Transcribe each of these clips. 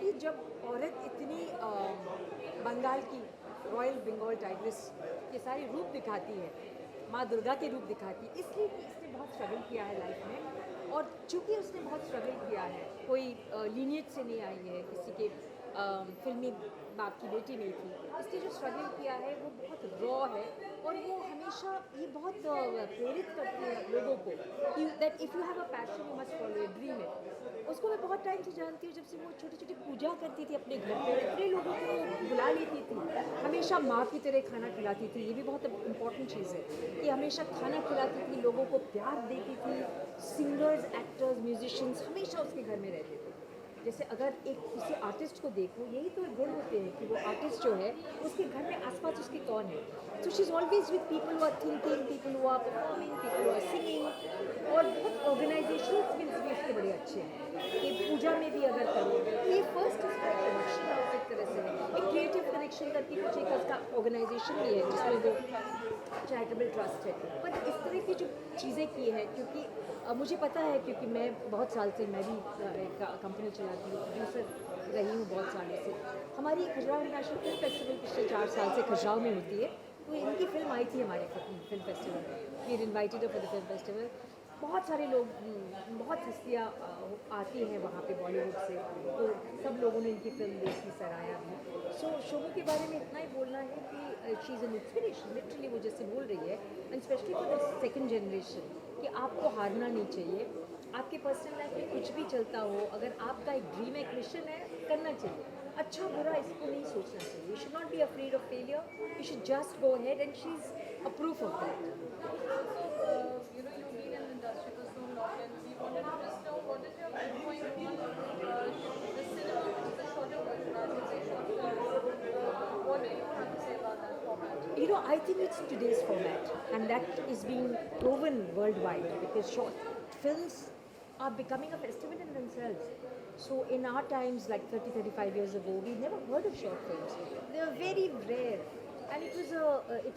कि जब औरत इतनी बंगाल की रॉयल बंगाल टाइग्रेस के सारे रूप दिखाती है, माँ दुर्गा के रूप दिखाती है, इसलिए कि इसने बहुत स्ट्रगल किया है लाइफ में। और चूंकि उसने बहुत स्ट्रगल किया है, कोई लीनियज से नहीं आई है, किसी के फिल्मी बाप की बेटी नहीं थी, इसलिए जो स्ट्रगल किया है वो बहुत रॉ है। और वो हमेशा ये बहुत प्रेरित करती है लोगों को कि that if you have a passion you must follow your dream it. उसको मैं बहुत टाइम से जानती हूँ, जब से वो छोटी छोटी पूजा करती थी अपने घर पे, इतने लोगों को बुला लेती थी, हमेशा माँ की तरह खाना खिलाती थी। ये भी बहुत इंपॉर्टेंट चीज़ है कि हमेशा खाना खिलाती थी, लोगों को प्यार देती थी। सिंगर्स, एक्टर्स, म्यूजिशियंस हमेशा उसके घर में रहते थे। जैसे अगर एक किसी आर्टिस्ट को देखो, यही तो गुण होते हैं कि वो आर्टिस्ट जो है उसके घर में आसपास उसके कौन है। So she is always with people who are thinking, people who are performing, people who are singing. और बहुत ऑर्गेनाइजेशनल स्किल्स भी उसके बड़े अच्छे हैं कि पूजा में भी अगर करो तो ये फर्स्ट उसका कनेक्शन है एक तरह से, एक क्रिएटिव कनेक्शन करके कुछ एक उसका ऑर्गेनाइजेशन भी है जिसमें वो चैरिटेबल ट्रस्ट है। पर इस तरह की जो चीज़ें की है, क्योंकि मुझे पता है, क्योंकि मैं बहुत साल से मैं भी एक कंपनी चलाती हूँ, प्रोड्यूसर रही हूँ बहुत सालों से। हमारी खजुराहो इंटरनेशनल फिल्म फेस्टिवल पिछले 4 साल से खजुराहो में होती है, तो इनकी फिल्म आई थी हमारे फिल्म फेस्टिवल में। We invited for the film festival. बहुत सारे लोग, बहुत हस्तियाँ आती हैं वहाँ पे बॉलीवुड से, तो सब लोगों ने इनकी फिल्म देखी, सराहा भी। सो शोभू के बारे में इतना ही बोलना है कि she is an inspiration, literally वो जैसे बोल रही है, and specially for the second generation, कि आपको हारना नहीं चाहिए। आपके पर्सनल लाइफ में कुछ भी चलता हो, अगर आपका एक ड्रीम है, एक मिशन है, करना चाहिए। अच्छा बुरा इसको नहीं सोचना चाहिए। You should not be afraid of failure, you should just go ahead, and she's a proof of that. You've been in the industry for so long, and we wanted to just know what is your viewpoint on the cinema, which is a shorter version, as you say, short films. What do you have to say about that format? I think it's today's format, and that is being proven worldwide because short films are becoming a festival in themselves. So in our times, like 30, 35 years ago, we never heard of short films. They were very rare, and it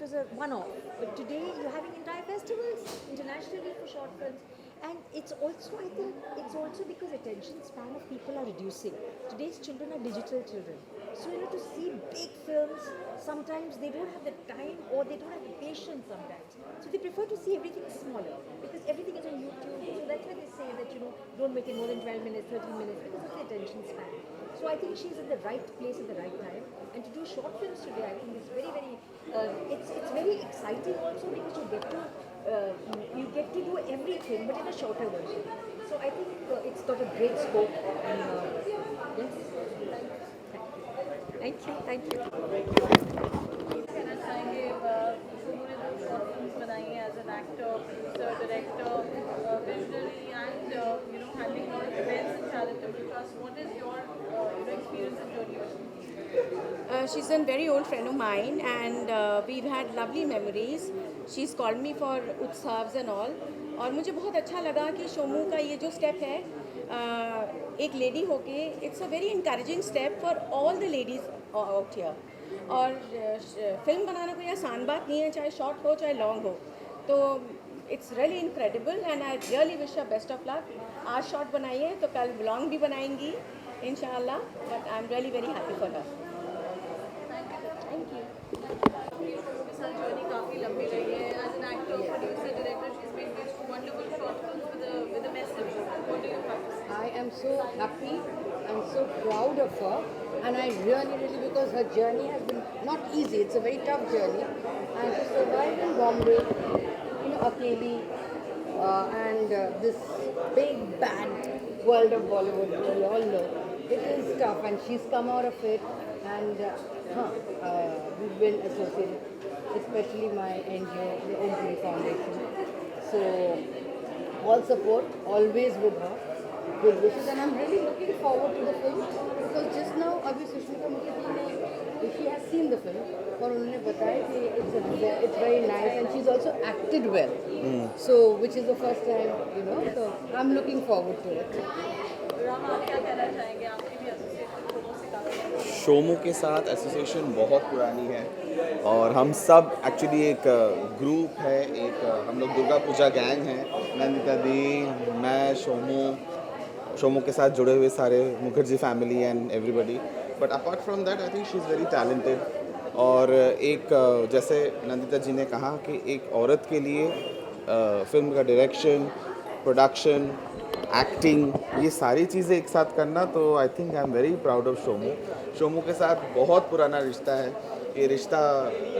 was a one-off. But today, you're having entire festivals internationally for short films. And it's also, I think, it's also because attention span of people are reducing. Today's children are digital children. So, to see big films, sometimes they don't have the time or they don't have the patience sometimes. So, they prefer to see everything smaller because everything is on YouTube. So, that's why they say that, don't make it more than 12 minutes, 13 minutes because of the attention span. So, I think she's at the right place at the right time. And to do short films today, I think is very, very, it's very exciting also because you get to do everything but in a shorter version. So I think it's got a great scope, and yes, thank you. कहना चाहेंगे शोभू ने जो short films बनाई हैं as an actor, producer, director, visionary and handling lot of events and charitable trust. What is your experience and journey with her? She's a very old friend of mine, and we've had lovely memories. She's called me for उत्सव्स and all. और मुझे बहुत अच्छा लगा कि शोमू का ये जो step है एक लेडी होके, it's a very encouraging step for all the ladies out here. और फिल्म बनाना कोई आसान बात नहीं है, चाहे शॉर्ट हो चाहे लॉन्ग हो. तो it's really incredible and I really wish her best of luck. आज शॉर्ट बनाई है तो कल लॉन्ग भी बनाएंगी इंशाल्लाह. But I am really very happy for her. Thank you. Shobhu के साथ जर्नी काफ़ी लंबी रही है as an actor, producer, director. She is made these wonderful short films with a message. What do you have to say? I am so happy and so proud of her, and I really, because her journey has been not easy. It's a very tough journey, and to survive in Bombay, Akeli, and this big bad world of Bollywood, we all know, it is tough, and she's come out of it, and we've been associated, especially my NGO, the Om Foundation. So all support, always with her, good wishes, and I'm really looking forward to the film because just now अभी सुष्मिता मुखर्जी ने, she has seen the film और उन्होंने बताया कि it's very nice and she's also acted well, so which is the first time, so I'm looking forward to it. Ram, आप क्या कहना चाहेंगे? आपकी भी एसोसिएशन शोभू से काफ़ी शोमू के साथ एसोसिएशन बहुत पुरानी है और हम सब एक्चुअली एक ग्रुप है, एक हम लोग दुर्गा पूजा गैंग है. नंदिता दी, मैं, शोमू, शोमू के साथ जुड़े हुए सारे Mukherjee family and everybody, but apart from that I think she is very talented. और एक जैसे नंदिता जी ने कहा कि एक औरत के लिए फिल्म का डायरेक्शन, प्रोडक्शन, एक्टिंग, ये सारी चीज़ें एक साथ करना, तो I think I am very proud of Shomu. Shomu के साथ बहुत पुराना रिश्ता है। ये रिश्ता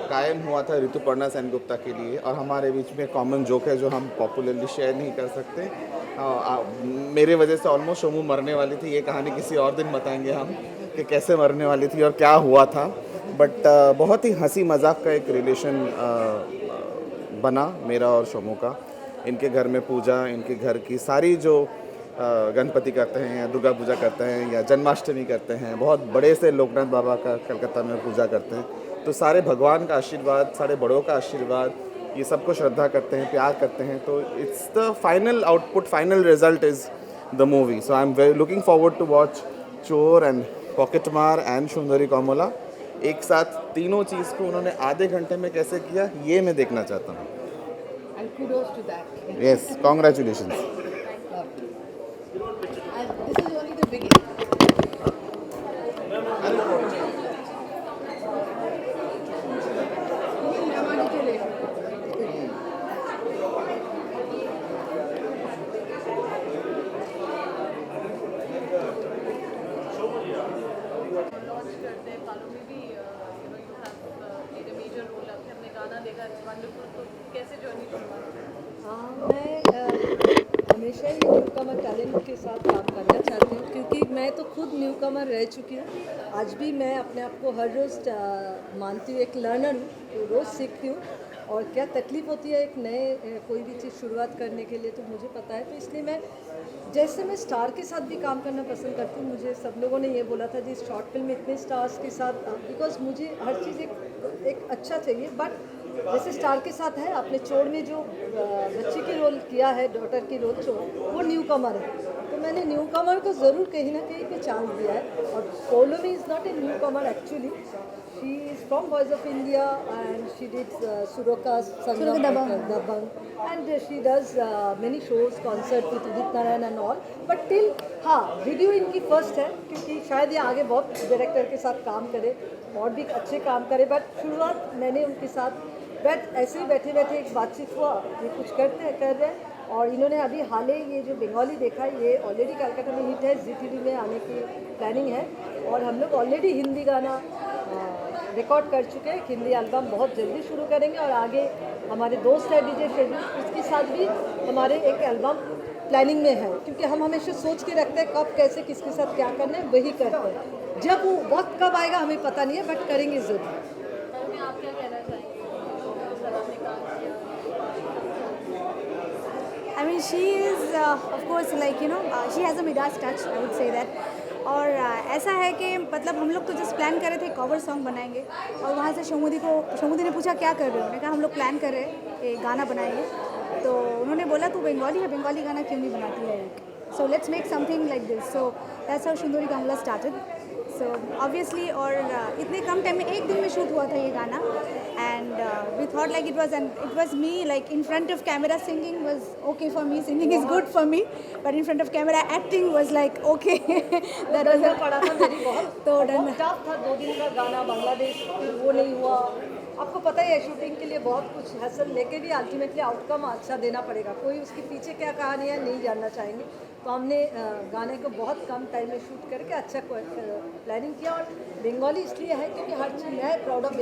कायम हुआ था ऋतुपर्णा सेनगुप्ता के लिए, और हमारे बीच में कॉमन जोक है जो हम पॉपुलरली शेयर नहीं कर सकते। मेरे वजह से ऑलमोस्ट शोमू मरने वाली थी। ये कहानी किसी और दिन बताएंगे हम कि कैसे मरने वाली थी और क्या हुआ था। बट बहुत ही हंसी मजाक का एक रिलेशन बना मेरा और शोमू का। इनके घर में पूजा, इनके घर की सारी जो गणपति करते हैं या दुर्गा पूजा करते हैं या जन्माष्टमी करते हैं, बहुत बड़े से लोकनाथ बाबा का कलकत्ता में पूजा करते हैं, तो सारे भगवान का आशीर्वाद, सारे बड़ों का आशीर्वाद, ये सबको श्रद्धा करते हैं, प्यार करते हैं। तो it's the final output, final result is the movie. So I am very looking forward to watch Chor and Pocketmaar and Sundari Kamla. एक साथ तीनों चीज़ को उन्होंने आधे घंटे में कैसे किया, ये मैं देखना चाहता हूँ। And kudos to that. Yes, congratulations. And this is only the beginning. Launch करते हैं पालो में भी you have played a major role. आपने हमने गाना देखा, इट्स वंडरफुल। तो कैसे जर्नी शुरू? मैं हमेशा ही न्यूकमर टैलेंट के साथ काम करना चाहती हूँ, क्योंकि मैं तो खुद न्यूकमर रह चुकी हूँ। आज भी मैं अपने आप को हर रोज़ मानती हूँ एक लर्नर हूँ, तो रोज़ सीखती हूँ। और क्या तकलीफ़ होती है एक नए कोई भी चीज़ शुरुआत करने के लिए, तो मुझे पता है। तो इसलिए मैं स्टार के साथ भी काम करना पसंद करती हूँ। मुझे सब लोगों ने ये बोला था जी शॉर्ट फिल्म में इतने स्टार्स के साथ, बिकॉज मुझे हर चीज़ एक अच्छा चाहिए। बट जैसे स्टार के साथ है, आपने चोर में जो बच्ची की रोल किया है, डॉटर की रोल चोर, वो न्यू कमर है, तो मैंने न्यू कमर को ज़रूर कहीं ना कहीं पे चांस दिया है। और पोलो में is not a newcomer actually, she is from voice of India and she did सुरोका Dabangg and she does many shows concert with Udit Narayan and all. But till हाँ, वीडियो इनकी फर्स्ट है, क्योंकि शायद ये आगे बहुत डायरेक्टर के साथ काम करे और भी अच्छे काम करे। बट शुरुआत मैंने उनके साथ ऐसे ही बैठे बैठे एक बातचीत हुआ, ये कुछ कर रहे हैं। और इन्होंने अभी हाल ही ये जो बंगाली देखा है, ये ऑलरेडी कलकत्ता में हिट है, ZTV में आने की प्लानिंग है। और हम लोग ऑलरेडी हिंदी गाना रिकॉर्ड कर चुके हैं, हिंदी एल्बम बहुत जल्दी शुरू करेंगे। और आगे हमारे दोस्त है DJ शेड्यूल, उसके साथ भी हमारे एक एल्बम प्लानिंग में है, क्योंकि हम हमेशा सोच के रखते हैं कब कैसे किसके साथ क्या करना है, वही करते हैं। जब वो वक्त कब आएगा हमें पता नहीं है, बट करेंगे ज़रूर। आप क्या कहना चाहेंगे? आपने काम किया, I mean, she is, of course, like, she has a Midas touch, I would say that. और ऐसा है कि मतलब हम लोग तो जस्ट प्लान कर रहे थे कवर सॉन्ग बनाएंगे, और वहाँ से शोमुदी ने पूछा क्या कर रहे हो, मैंने कहा हम लोग प्लान कर रहे हैं एक गाना बनाएंगे। तो उन्होंने बोला तू बंगाली है, बंगाली गाना क्यों नहीं बनाती है, so let's make something like this. So that's how Sundari Kamala started. So obviously, और इतने कम टाइम में एक दिन में शूट हुआ था ये गाना। And we thought like it was me, like in front of camera singing was okay for me, singing is good for me, but in front of camera acting was like okay. डरना पड़ा था मेरी बहुत, तो बहुत tough था। 2 दिन का गाना बांग्लादेश, फिर वो नहीं हुआ। आपको पता ही है शूटिंग के लिए बहुत कुछ हैसल लेके भी अल्टीमेटली आउटकम अच्छा देना पड़ेगा। कोई उसके पीछे क्या कहानी है नहीं जानना चाहेंगे। तो हमने गाने को बहुत कम टाइम में शूट करके अच्छा प्लानिंग किया। और बंगाली इसलिए है क्योंकि हर चीज़, मैं proud of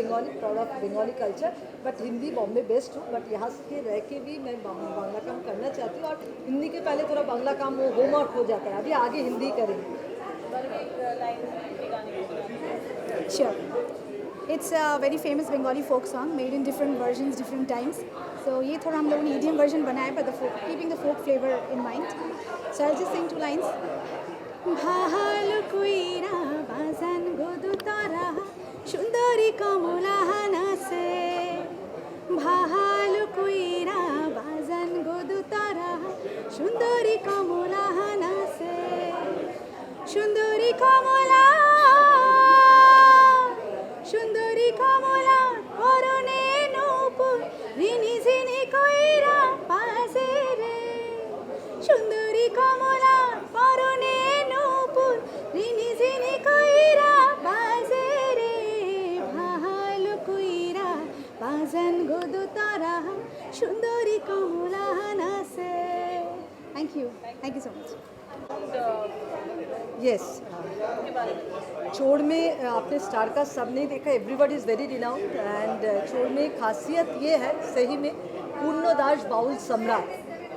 Bengali culture, but Hindi Bombay based हूँ, बट यहाँ से रह के भी मैं बांग्ला काम करना चाहती हूँ। और हिंदी के पहले थोड़ा बांग्ला काम वो होमवर्क हो जाता है, अभी आगे हिंदी करेंगे। Sure. It's a very famous Bengali folk song made in different versions, different times. So ये थोड़ा हम लोगों ने EDM version बनाया, but keeping the folk flavor in mind. So I'll just sing 2 lines. Bhalukuira bazan godu tara shundari kamula hanase. Bhalukuira bazan godu tara shundari kamula hanase. Shundari kamula. সুন্দরী কমলা করণে নূপুর রিনি ঝিনি কইরা পাশে রে সুন্দরী কমলা করণে सुंदरी कमलाहना से। Thank you so much. Yes, के बारे में छोड़ में आपने स्टार का सब नहीं देखा, everybody is very renowned and छोड़ में खासियत ये है सही में पूर्णदास बाउल सम्राट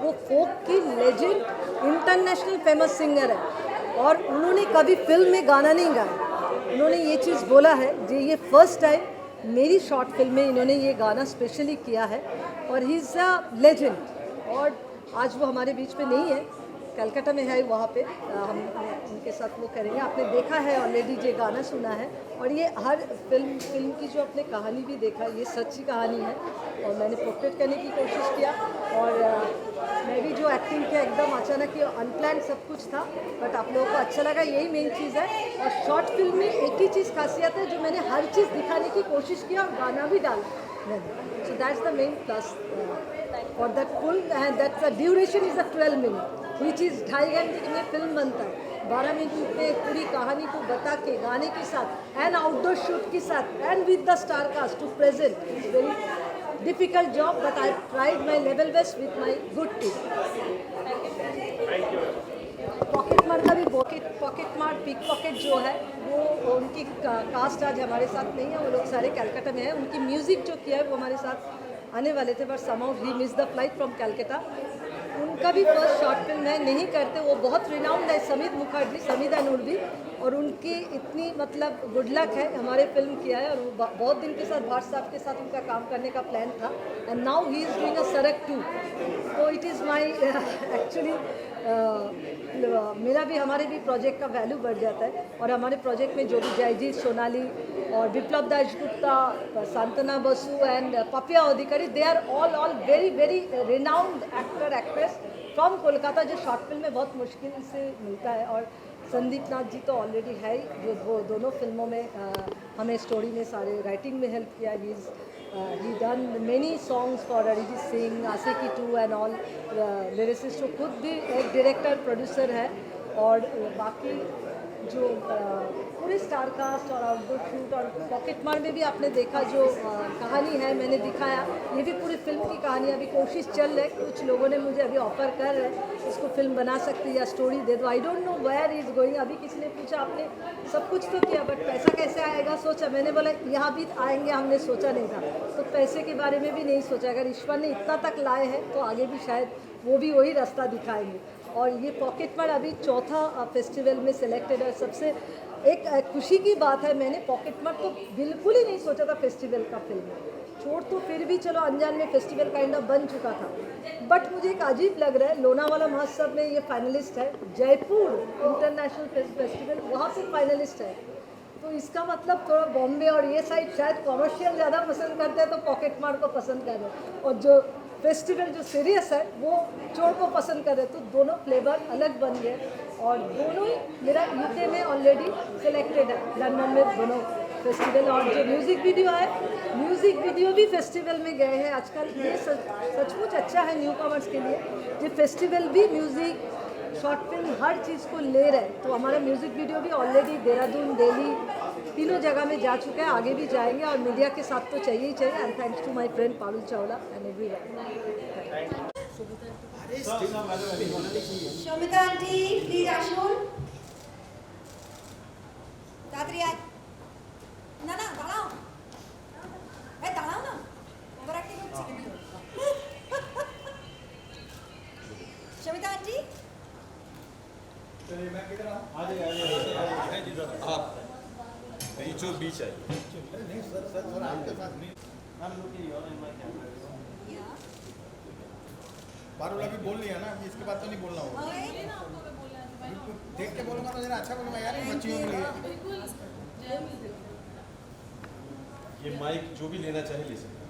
वो फोक की लेजेंड इंटरनेशनल फेमस सिंगर है और उन्होंने कभी फिल्म में गाना नहीं गाया। उन्होंने ये चीज़ बोला है जो ये फर्स्ट टाइम मेरी शॉर्ट फिल्म में इन्होंने ये गाना स्पेशली किया है और ही इज़ अ लेजेंड। और आज वो हमारे बीच में नहीं है, कलकत्ता में है, वहाँ पे हम उनके साथ वो करेंगे। आपने देखा है ऑलरेडी, ये गाना सुना है और ये हर फिल्म की जो आपने कहानी भी देखा, ये सच्ची कहानी है और मैंने पोर्ट्रेट करने की कोशिश किया और मैं भी जो एक्टिंग किया एकदम अचानक ये अनप्लान सब कुछ था, बट आप लोगों को अच्छा लगा, यही मेन चीज़ है। और शॉर्ट फिल्म में एक ही चीज़ खासियत है जो मैंने हर चीज़ दिखाने की कोशिश किया और गाना भी डाला मैंने। So that's the main plus और that full that's the duration is a 12 minute which is 2.5 घंटे में फिल्म बनता है। 12 मिनट में पूरी कहानी को बता के गाने के साथ एंड आउटडोर शूट के साथ and with the star cast to present very difficult job but I tried my level best with my good team. Pocket मार का भी पॉकेट मार पिक पॉकेट जो है वो उनकी कास्ट आज हमारे साथ नहीं है, वो लोग सारे कलकत्ता में है। उनकी म्यूज़िक जो किया है वो हमारे साथ आने वाले थे but somehow he miss the flight from Calcutta. उनका भी फर्स्ट शॉर्ट फिल्म है, नहीं करते, वो बहुत रिनाउंड है, समीर मुखर्जी, समीर अनुर्वी, और उनकी इतनी मतलब गुड लक है, हमारे फिल्म किया है और वो बहुत दिन के साथ भाट साहब के साथ उनका काम करने का प्लान था and now he is doing a सरक 2। तो इट इज़ माई एक्चुअली मेरा भी हमारे भी प्रोजेक्ट का वैल्यू बढ़ जाता है और हमारे प्रोजेक्ट में जो भी जयजीत सोनाली और Biplab Dasgupta, Santana Basu and Papiya Adhikari, they are all very very renowned actor actress from Kolkata, जो शॉर्ट फिल्म में बहुत मुश्किल से मिलता है। और संदीप नाथ जी तो ऑलरेडी है ही, जो वो दोनों फिल्मों में हमें स्टोरी में सारे राइटिंग में हेल्प किया। He done many songs for Arijit Singh, Aashiqui 2 and all lyricist. जो खुद भी एक डायरेक्टर प्रोड्यूसर है और बाकी जो पूरे स्टार कास्ट और आउटडोर शूट और पॉकेट मार में भी आपने देखा जो कहानी है मैंने दिखाया, ये भी पूरी फिल्म की कहानी। अभी कोशिश चल रही है, कुछ लोगों ने मुझे अभी ऑफर कर रहे हैं इसको फिल्म बना सकती या स्टोरी दे दो। I don't know where is going. अभी किसी ने पूछा आपने सब कुछ तो किया बट पैसा कैसे आएगा सोचा, मैंने बोला यहाँ भी आएंगे, हमने सोचा नहीं था, तो पैसे के बारे में भी नहीं सोचा। अगर ईश्वर ने इतना तक लाए हैं तो आगे भी शायद वो भी वही रास्ता दिखाएंगे। और ये पॉकेट मार अभी चौथा फेस्टिवल में सिलेक्टेड है। सबसे एक खुशी की बात है, मैंने पॉकेट मार तो बिल्कुल ही नहीं सोचा था फेस्टिवल का फिल्म, छोड़ तो फिर भी चलो अनजान में फेस्टिवल काइंड ऑफ बन चुका था, बट मुझे एक अजीब लग रहा है लोनावाला महोत्सव में ये फाइनलिस्ट है, जयपुर इंटरनेशनल फेस्टिवल वहाँ से फाइनलिस्ट है, तो इसका मतलब थोड़ा बॉम्बे और ये साइड शायद कॉमर्शियल ज़्यादा पसंद करते हैं तो पॉकेट मार को पसंद कर रहे हैं, और जो फेस्टिवल जो सीरियस है वो चोर को पसंद कर रहे, तो दोनों फ्लेवर अलग बन गए। और दोनों ही मेरा यूके में ऑलरेडी सिलेक्टेड है, लंदन में दोनों फेस्टिवल। और जो म्यूज़िक वीडियो है, म्यूज़िक वीडियो भी फेस्टिवल में गए हैं। आजकल ये सचमुच अच्छा है न्यू कमर्स के लिए, ये फेस्टिवल भी म्यूज़िक शॉर्ट फिल्म हर चीज़ को ले रहे हैं। तो हमारा म्यूज़िक वीडियो भी ऑलरेडी देहरादून, दिल्ली तीनों जगह में जा चुका है, आगे भी जाएंगे और मीडिया के साथ तो चाहिए ही चाहिए। And thanks to my friend Parul Chawla and everyone. Shamita aunty please আসুন তাড়াতাড়ি আয় না না দাঁড়াও এই দাঁড়াও না ওভার অ্যাক্টিং হচ্ছে কিন্তু शमिता आंटी चलिए मैं किधर आऊँ आ जाइए आप बीचों बीच आइए नहीं सर आपके पास नहीं हम लोग की और इन माय कैमरा पारुल अभी बोल लिया ना, इसके बाद तो नहीं बोलना होगा। देख के बोलूँगा तो जरा अच्छा बोलूँगा यार, बच्चियों के लिए। ये माइक जो भी लेना चाहे ले सकते।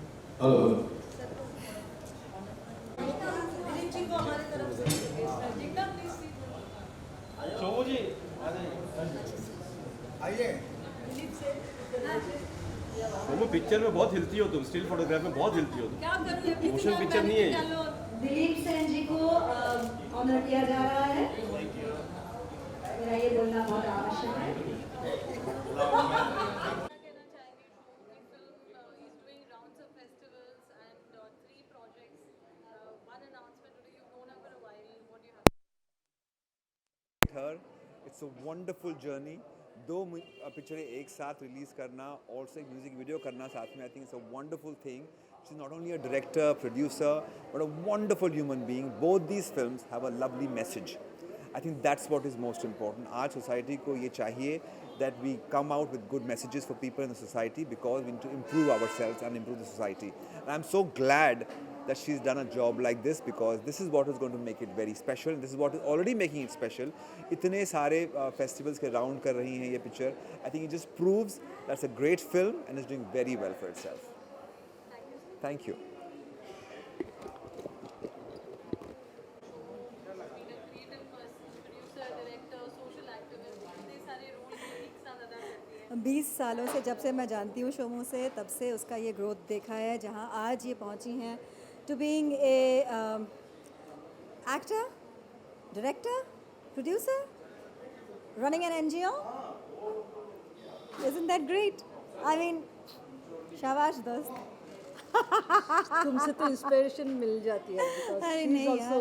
चोमू जी आइए। चोमू पिक्चर में बहुत हिलती हो तुम, स्टिल फोटोग्राफ में बहुत हिलती हो तुम। क्या करूँ, मोशन पिक्चर नहीं है ये। दिलीप सेन जी को ऑनर किया जा रहा है, मेरा ये बोलना बहुत आवश्यक है। कहना चाहेंगे, film is doing rounds of festivals and 3 projects it's a wonderful journey. 2 पिक्चरें एक साथ रिलीज़ करना और से म्यूज़िक वीडियो करना साथ में, I think it's a wonderful thing. She is not only a director, producer, but a wonderful human being. Both these films have a lovely message. I think that's what is most important. आज society को ये चाहिए that we come out with good messages for people in the society because we need to improve ourselves and improve the society. And I'm so glad that she's done a job like this because this is what is going to make it very special. And this is what is already making it special. इतने सारे festivals के round कर रही हैं ये picture. I think it just proves that's a great film and is doing very well for itself. Thank you. creative person, producer, director, social activist, इतने सारे role एक साथ अदा करती है. 20 सालों से जब से मैं जानती हूँ शोमू से, तब से उसका ये ग्रोथ देखा है जहाँ आज ये पहुँची हैं to being a actor, director, producer, running an NGO. Isn't that great? I mean, शाबाश दोस्त. तुमसे तो इंस्पिरेशन मिल जाती है अरे because she is नहीं also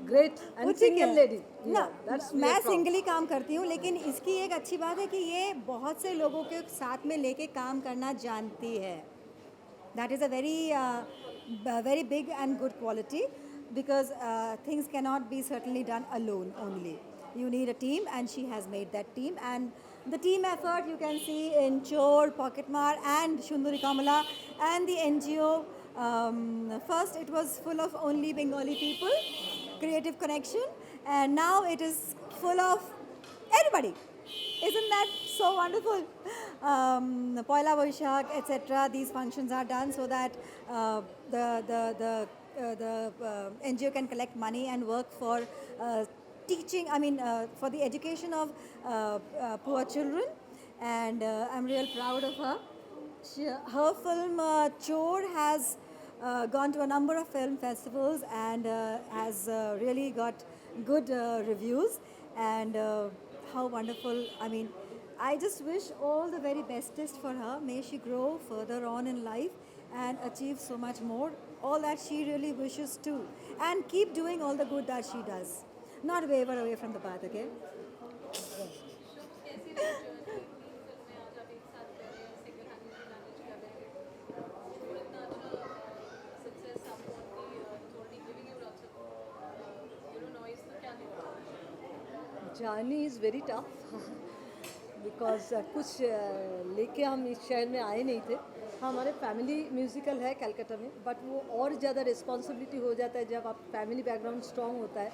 great and वो ठीक है. single lady. ना, Yeah, that's मैं very proud. सिंगली काम करती हूँ, लेकिन इसकी एक अच्छी बात है कि ये बहुत से लोगों के साथ में लेके काम करना जानती है. That is a very big and good quality because things cannot be certainly done alone only. You need a team, and she has made that team. And the team effort you can see in Chor, Pocketmar, and Shunduri Kamala, and the NGO. First, it was full of only Bengali people, creative connection, and now it is full of everybody. Isn't that so wonderful? Poila Boishak, etc. These functions are done so that the NGO can collect money and work for teaching. I mean, for the education of poor children, and I'm real proud of her. Her film Chor has gone to a number of film festivals and has really got good reviews. And how wonderful! I mean, I just wish all the very bestest for her. May she grow further on in life and achieve so much more. All that she really wishes to, and keep doing all the good that she does. Not waver away from the path, okay? कैसी रही journey? 3 फिल्में आज आप एक साथ कर रहे हैं, सिंगल हैंडली मैनेज कर रहे हैं. और इतना अच्छा सक्सेस आपको already giving you lots of noise, तो क्या नहीं. Journey is very tough because कुछ लेके हम इस शहर में आए नहीं थे. हमारे फैमिली म्यूज़िकल है कलकत्ता में, बट वो और ज़्यादा रिस्पॉन्सिबिलिटी हो जाता है जब आप फैमिली बैकग्राउंड स्ट्रॉन्ग होता है,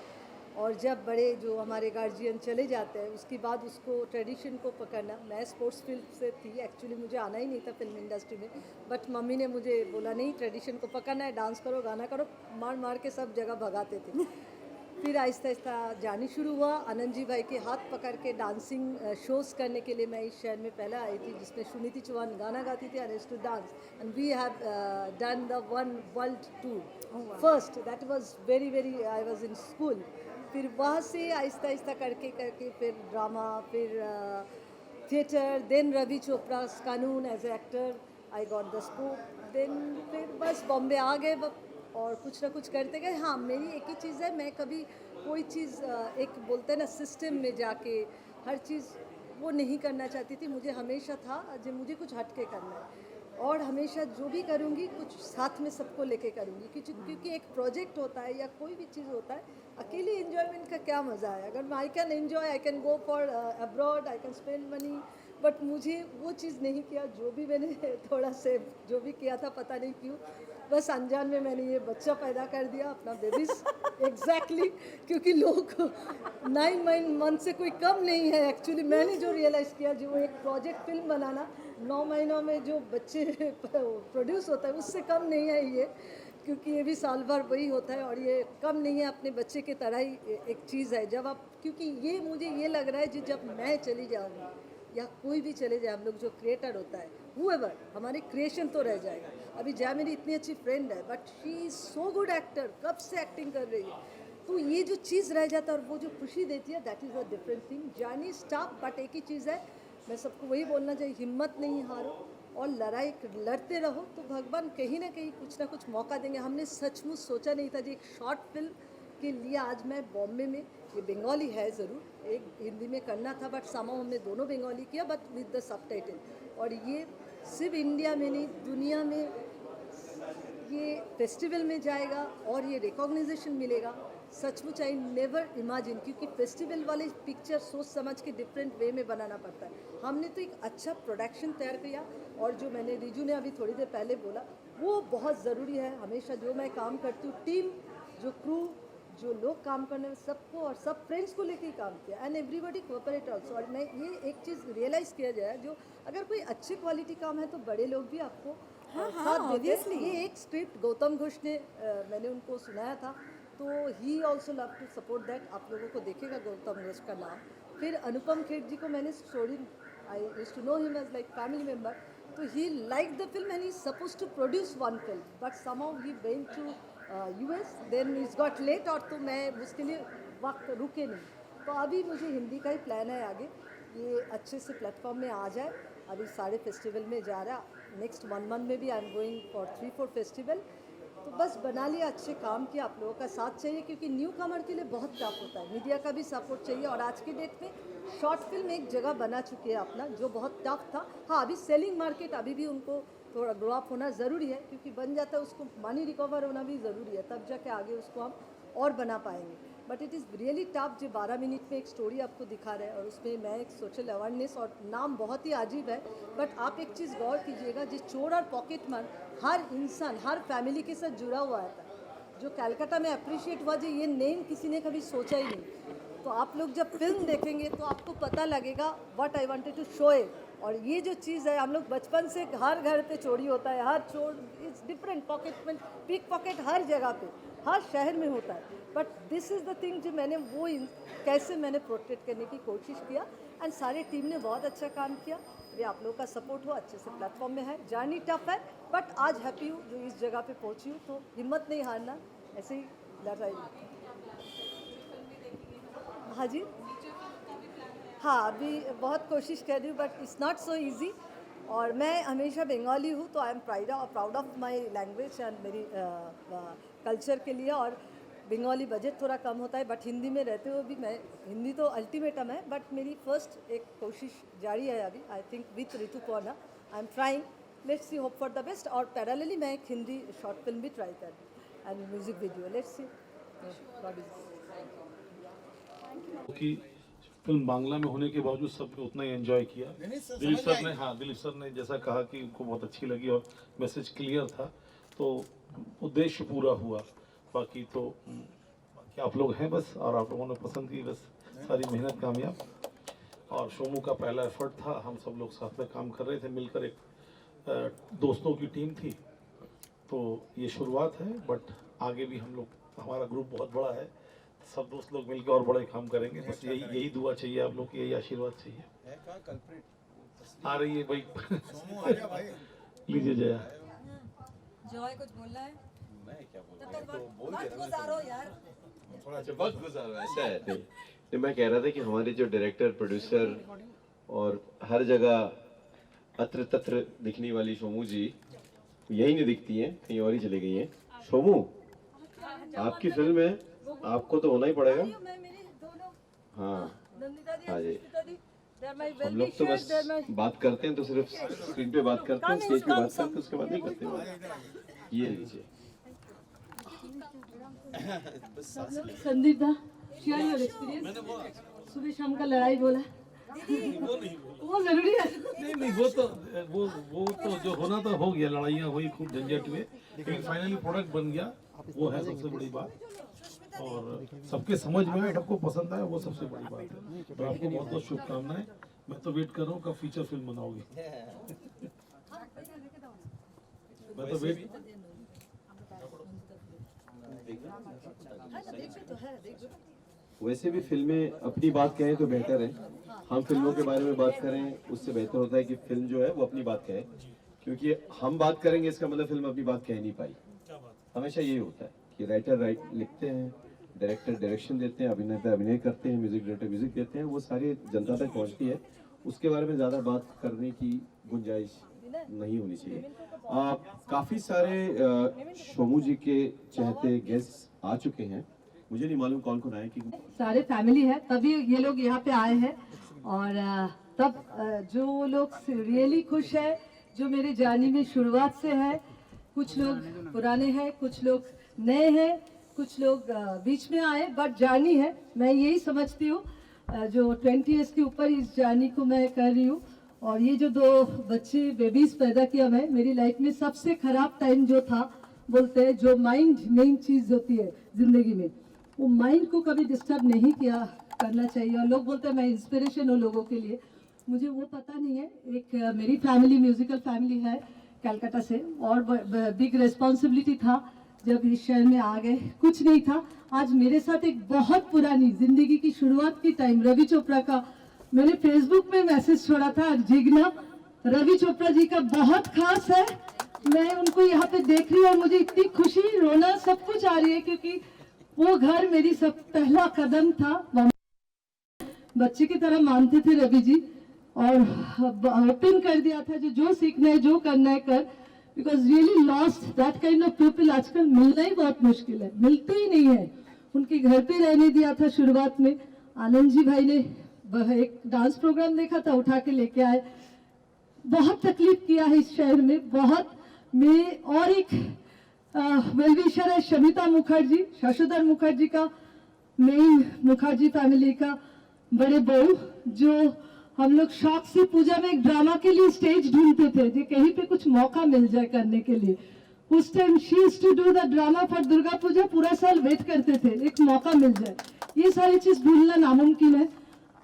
और जब बड़े जो हमारे गार्जियन चले जाते हैं उसके बाद उसको ट्रेडिशन को पकड़ना. मैं स्पोर्ट्स फील्ड से थी एक्चुअली, मुझे आना ही नहीं था फिल्म इंडस्ट्री में, बट मम्मी ने मुझे बोला नहीं, ट्रेडिशन को पकड़ना है, डांस करो, गाना करो, मार मार के सब जगह भगाते थे. फिर आहिस्ता आहिस्ता जानी शुरू हुआ. आनंद जी भाई के हाथ पकड़ के डांसिंग शोज़ करने के लिए मैं इस शहर में पहले आई थी, जिसमें सुनीति चौहान गाना गाती थी, I too dance, and we have done the one world tour first. That was very I was in school. फिर वहाँ से आहिस्ता आहिस्ता करके फिर ड्रामा, फिर theatre, then Ravi Chopra Kanoon as a actor I got the scope. Then फिर बस बॉम्बे आ गए और कुछ ना कुछ करते गए. हाँ, मेरी एक ही चीज़ है, मैं कभी कोई चीज़ एक बोलते हैं ना सिस्टम में जाके हर चीज़ वो नहीं करना चाहती थी. मुझे हमेशा था जो मुझे कुछ हट के करना है, और हमेशा जो भी करूँगी कुछ साथ में सबको लेके करूँगी, क्योंकि एक प्रोजेक्ट होता है या कोई भी चीज़ होता है, अकेले इन्जॉयमेंट का क्या मज़ा है. अगर I can enjoy, I can go for abroad, I can spend money, but मुझे वो चीज़ नहीं किया. जो भी मैंने थोड़ा से जो भी किया था, पता नहीं क्यों, बस अनजान में मैंने ये बच्चा पैदा कर दिया अपना बेबीज. एग्जैक्टली, क्योंकि लोग 9 मंथ से कोई कम नहीं है. एक्चुअली मैंने जो रियलाइज़ किया, जो एक प्रोजेक्ट फिल्म बनाना 9 महीनों में जो बच्चे प्रोड्यूस होता है उससे कम नहीं है ये, क्योंकि ये भी साल भर वही होता है, और ये कम नहीं है, अपने बच्चे की तरह ही एक चीज़ है. जब आप, क्योंकि ये मुझे ये लग रहा है कि जब मैं चली जाऊँगी या कोई भी चले जाए, हम लोग जो क्रिएटर होता है, whoever, हमारी क्रिएशन तो रह जाएगा. अभी जया मेरी इतनी अच्छी फ्रेंड है, but she is so good actor, कब से एक्टिंग कर रही है, तो ये जो चीज़ रह जाता है और वो जो खुशी देती है, that is a different thing. Journey stop, but एक ही चीज़ है, मैं सबको वही बोलना चाहिए, हिम्मत नहीं हारो और लड़ाई लड़ते रहो, तो भगवान कहीं ना कहीं कुछ ना कुछ मौका देंगे. हमने सचमुच सोचा नहीं था जी एक शॉर्ट फिल्म के लिए आज मैं बॉम्बे में, ये बंगाली है ज़रूर, एक हिंदी में करना था बट समाओ हमने दोनों बंगाली किया बट विद द सबटाइटल। और ये सिर्फ इंडिया में नहीं दुनिया में ये फेस्टिवल में जाएगा और ये रिकॉग्निजेशन मिलेगा। सचमुच आई नेवर इमेजिन, क्योंकि फेस्टिवल वाले पिक्चर सोच समझ के डिफरेंट वे में बनाना पड़ता है। हमने तो एक अच्छा प्रोडक्शन तैयार किया और जो मैंने रिजू ने अभी थोड़ी देर पहले बोला वो बहुत ज़रूरी है। हमेशा जो मैं काम करती हूँ टीम, जो क्रू, जो लोग काम करने में सबको और सब फ्रेंड्स को लेके ही काम किया एंड एवरीबॉडी कोऑपरेट ऑल्सो। और मैं ये एक चीज़ रियलाइज़ किया जाए, जो अगर कोई अच्छे क्वालिटी काम है तो बड़े लोग भी आपको साथ देते हैं। ये एक स्क्रिप्ट गौतम घोष ने मैंने उनको सुनाया था तो he also love to support that. आप लोगों को देखेगा गौतम घोष का नाम। फिर अनुपम खेर जी को मैंने story, I used to know him as like family member, तो he like the film and he suppose to produce one film but somehow he went to US, then it's got late और तो मैं उसके लिए वक्त रुके नहीं। तो अभी मुझे हिंदी का ही प्लान है आगे, ये अच्छे से प्लेटफॉर्म में आ जाए। अभी सारे फेस्टिवल में जा रहा, नेक्स्ट 1 मंथ में भी I am going for 3-4 festival. तो बस बना लिया, अच्छे काम किया, आप लोगों का साथ चाहिए क्योंकि न्यू कमर के लिए बहुत टफ होता है, मीडिया का भी सपोर्ट चाहिए। और आज की डेट में शॉर्ट फिल्म एक जगह बना चुकी है अपना, जो बहुत टफ था। हाँ, अभी सेलिंग मार्केट अभी भी उनको थोड़ा ग्रो अप होना ज़रूरी है क्योंकि बन जाता है, उसको मनी रिकवर होना भी ज़रूरी है, तब जाके आगे उसको हम और बना पाएंगे। But it is really tough जो 12 मिनट में एक स्टोरी आपको दिखा रहे हैं और उसमें मैं एक सोशल अवेयरनेस, और नाम बहुत ही अजीब है बट आप एक चीज़ गौर कीजिएगा, जिस चोर और पॉकेटमैन हर इंसान हर फैमिली के साथ जुड़ा हुआ है, जो कलकत्ता में अप्रिशिएट हुआ, जो ये नेम किसी ने कभी सोचा ही नहीं। तो आप लोग जब फिल्म देखेंगे तो आपको पता लगेगा what I wanted to show it. और ये जो चीज़ है, हम लोग बचपन से हर घर पे चोरी होता है, हर चोर इट्स डिफरेंट, पॉकेटमैन, पिक पॉकेट हर जगह पे, हर शहर में होता है। But this is the thing जो मैंने वो कैसे मैंने प्रोटेक्ट करने की कोशिश किया एंड सारी टीम ने बहुत अच्छा काम किया। ये आप लोगों का सपोर्ट हो, अच्छे से प्लेटफॉर्म में है। जर्नी टफ है बट आज हैप्पी हूँ जो इस जगह पे पहुँची हूँ, तो हिम्मत नहीं हारना, ऐसे ही लड़ाई। हाँ जी, हाँ अभी बहुत कोशिश कर रही हूँ but it's not so easy. और मैं हमेशा बंगाली हूँ तो I am proud of my language and मेरी कल्चर के लिए। और बंगाली बजट थोड़ा कम होता है बट हिंदी में रहते हुए भी मैं, हिंदी तो अल्टीमेटम है बट मेरी फर्स्ट एक कोशिश जारी है अभी, I think with Rituparna I am trying, let's see, hope for the best. और पैरेलली मैं एक हिंदी शॉर्ट फिल्म भी ट्राई कर रही and music video, let's see. कि फिल्म बांग्ला में होने के बावजूद सबने उतना ही एंजॉय किया। दिलीप सर ने जैसा कहा कि उनको बहुत अच्छी लगी और मैसेज क्लियर था, तो उद्देश्य पूरा हुआ। बाकी तो बाकी आप लोग हैं बस, और आप लोगों ने पसंद की, बस सारी मेहनत कामयाब। और शोमू का पहला एफर्ट था, हम सब लोग साथ में काम कर रहे थे मिलकर, एक दोस्तों की टीम थी, तो ये शुरुआत है। बट आगे भी हम लोग, हमारा ग्रुप बहुत बड़ा है, सब दोस्त लोग मिलकर और बड़े काम करेंगे। बस यही दुआ चाहिए आप लोग की, यही आशीर्वाद चाहिए। आ रही है भाई, लीजिए जया। जॉय कुछ बोलना है? मैं क्या वक्त गुजारो यार, थोड़ा वक्त गुजारो, ऐसा है। नहीं, मैं कह रहा था कि हमारे जो डायरेक्टर, प्रोड्यूसर और हर जगह अत्र तत्र दिखने वाली शोमू जी यही नहीं दिखती हैं, कहीं और ही चली गई हैं। शोमू, आपकी फिल्म है, आपको तो होना ही पड़ेगा। हाँ हाँ जी, हम लोग तो बस बात करते हैं तो सिर्फ स्क्रीन पे बात करते हैं, स्टेज पे बात करते हैं, उसके बाद नहीं करते। ये लीजिए संदीप दा, शेयर योर एक्सपीरियंस। सुबह शाम का लड़ाई बोला, वो जरूरी है। नहीं, वो तो जो होना था हो गया, लड़ाइयाँ हुई, खूब झंझट हुए, लेकिन फाइनली प्रोडक्ट बन गया, वो है सबसे बड़ी बात। और सबके समझ में आए, सबको पसंद आए, वो सबसे बड़ी बात है। तो आपको बहुत बहुत शुभकामनाएं। मैं तो वेट कर रहा हूँ कब फीचर फिल्म बनाओगे। मैं तो वेट। वैसे भी फिल्में अपनी बात कहें तो बेहतर है, हम फिल्मों के बारे में बात करें उससे बेहतर होता है कि फिल्म जो है वो अपनी बात कहे, क्योंकि हम बात करेंगे इसका मतलब फिल्म अपनी बात कह नहीं पाई। हमेशा यही होता है कि राइटर लिखते हैं, डायरेक्टर डायरेक्शन देते हैं, अभिनेता अभिनय करते हैं, म्यूजिक डायरेक्टर म्यूजिक देते हैं, वो सारी जनता तक पहुंचती है, उसके बारे में ज़्यादा बात करने की गुंजाइश नहीं होनी चाहिए। काफ़ी सारे शोमू जी के चहते गेस्ट आ चुके हैं, मुझे नहीं मालूम कौन कौन आए कि सारे फैमिली है, तभी ये लोग यहाँ पे आए हैं। और तब जो लोग रियली खुश है, जो मेरे जर्नी में शुरुआत से है, कुछ लोग पुराने हैं, कुछ लोग नए हैं, कुछ लोग बीच में आए, बट जर्नी है। मैं यही समझती हूँ, जो 20 ईयर्स के ऊपर इस जर्नी को मैं कर रही हूँ। और ये जो 2 बच्चे बेबीज पैदा किया मैं, मेरी लाइफ में सबसे खराब टाइम जो था, बोलते हैं जो माइंड मेन चीज़ होती है ज़िंदगी में, वो माइंड को कभी डिस्टर्ब नहीं किया करना चाहिए। और लोग बोलते हैं मैं इंस्पिरेशन हूँ लोगों के लिए, मुझे वो पता नहीं है। एक मेरी फैमिली म्यूजिकल फैमिली है कलकत्ता से, और बिग रिस्पॉन्सिबिलिटी था जब इस शहर में आ गए, कुछ नहीं था। आज मेरे साथ एक बहुत पुरानी जिंदगी की शुरुआत की टाइम, रवि चोपड़ा का मैंने फेसबुक में मैसेज छोड़ा था, जिग्ना रवि चोपड़ा जी का बहुत खास है। मैं उनको यहाँ पे देख रही हूँ और मुझे इतनी खुशी, रोना, सब कुछ आ रही है, क्योंकि वो घर मेरी सब पहला कदम था। बच्चे की तरह मानते थे रवि जी, और ओपन कर दिया था जो सीखना है, जो करना है कर, because really lost that kind of people आजकल मिलना ही बहुत मुश्किल है, मिलते ही नहीं है। उनके घर पे रहने दिया था शुरुआत में। आनंद जी भाई ने एक डांस प्रोग्राम देखा था, उठा के लेके आए। बहुत तकलीफ किया है इस शहर में, बहुत में। और एक वेलविशर है शमिता मुखर्जी, शशोधर मुखर्जी का मेन मुखर्जी फैमिली का बड़े बहू, जो हम लोग शौक से पूजा में एक ड्रामा के लिए स्टेज ढूंढते थे, जो कहीं पे कुछ मौका मिल जाए करने के लिए। उस time she used to do the drama for Durga Puja, पूरा साल वेट करते थे एक मौका मिल जाए। ये सारी चीज भूलना नामुमकिन है।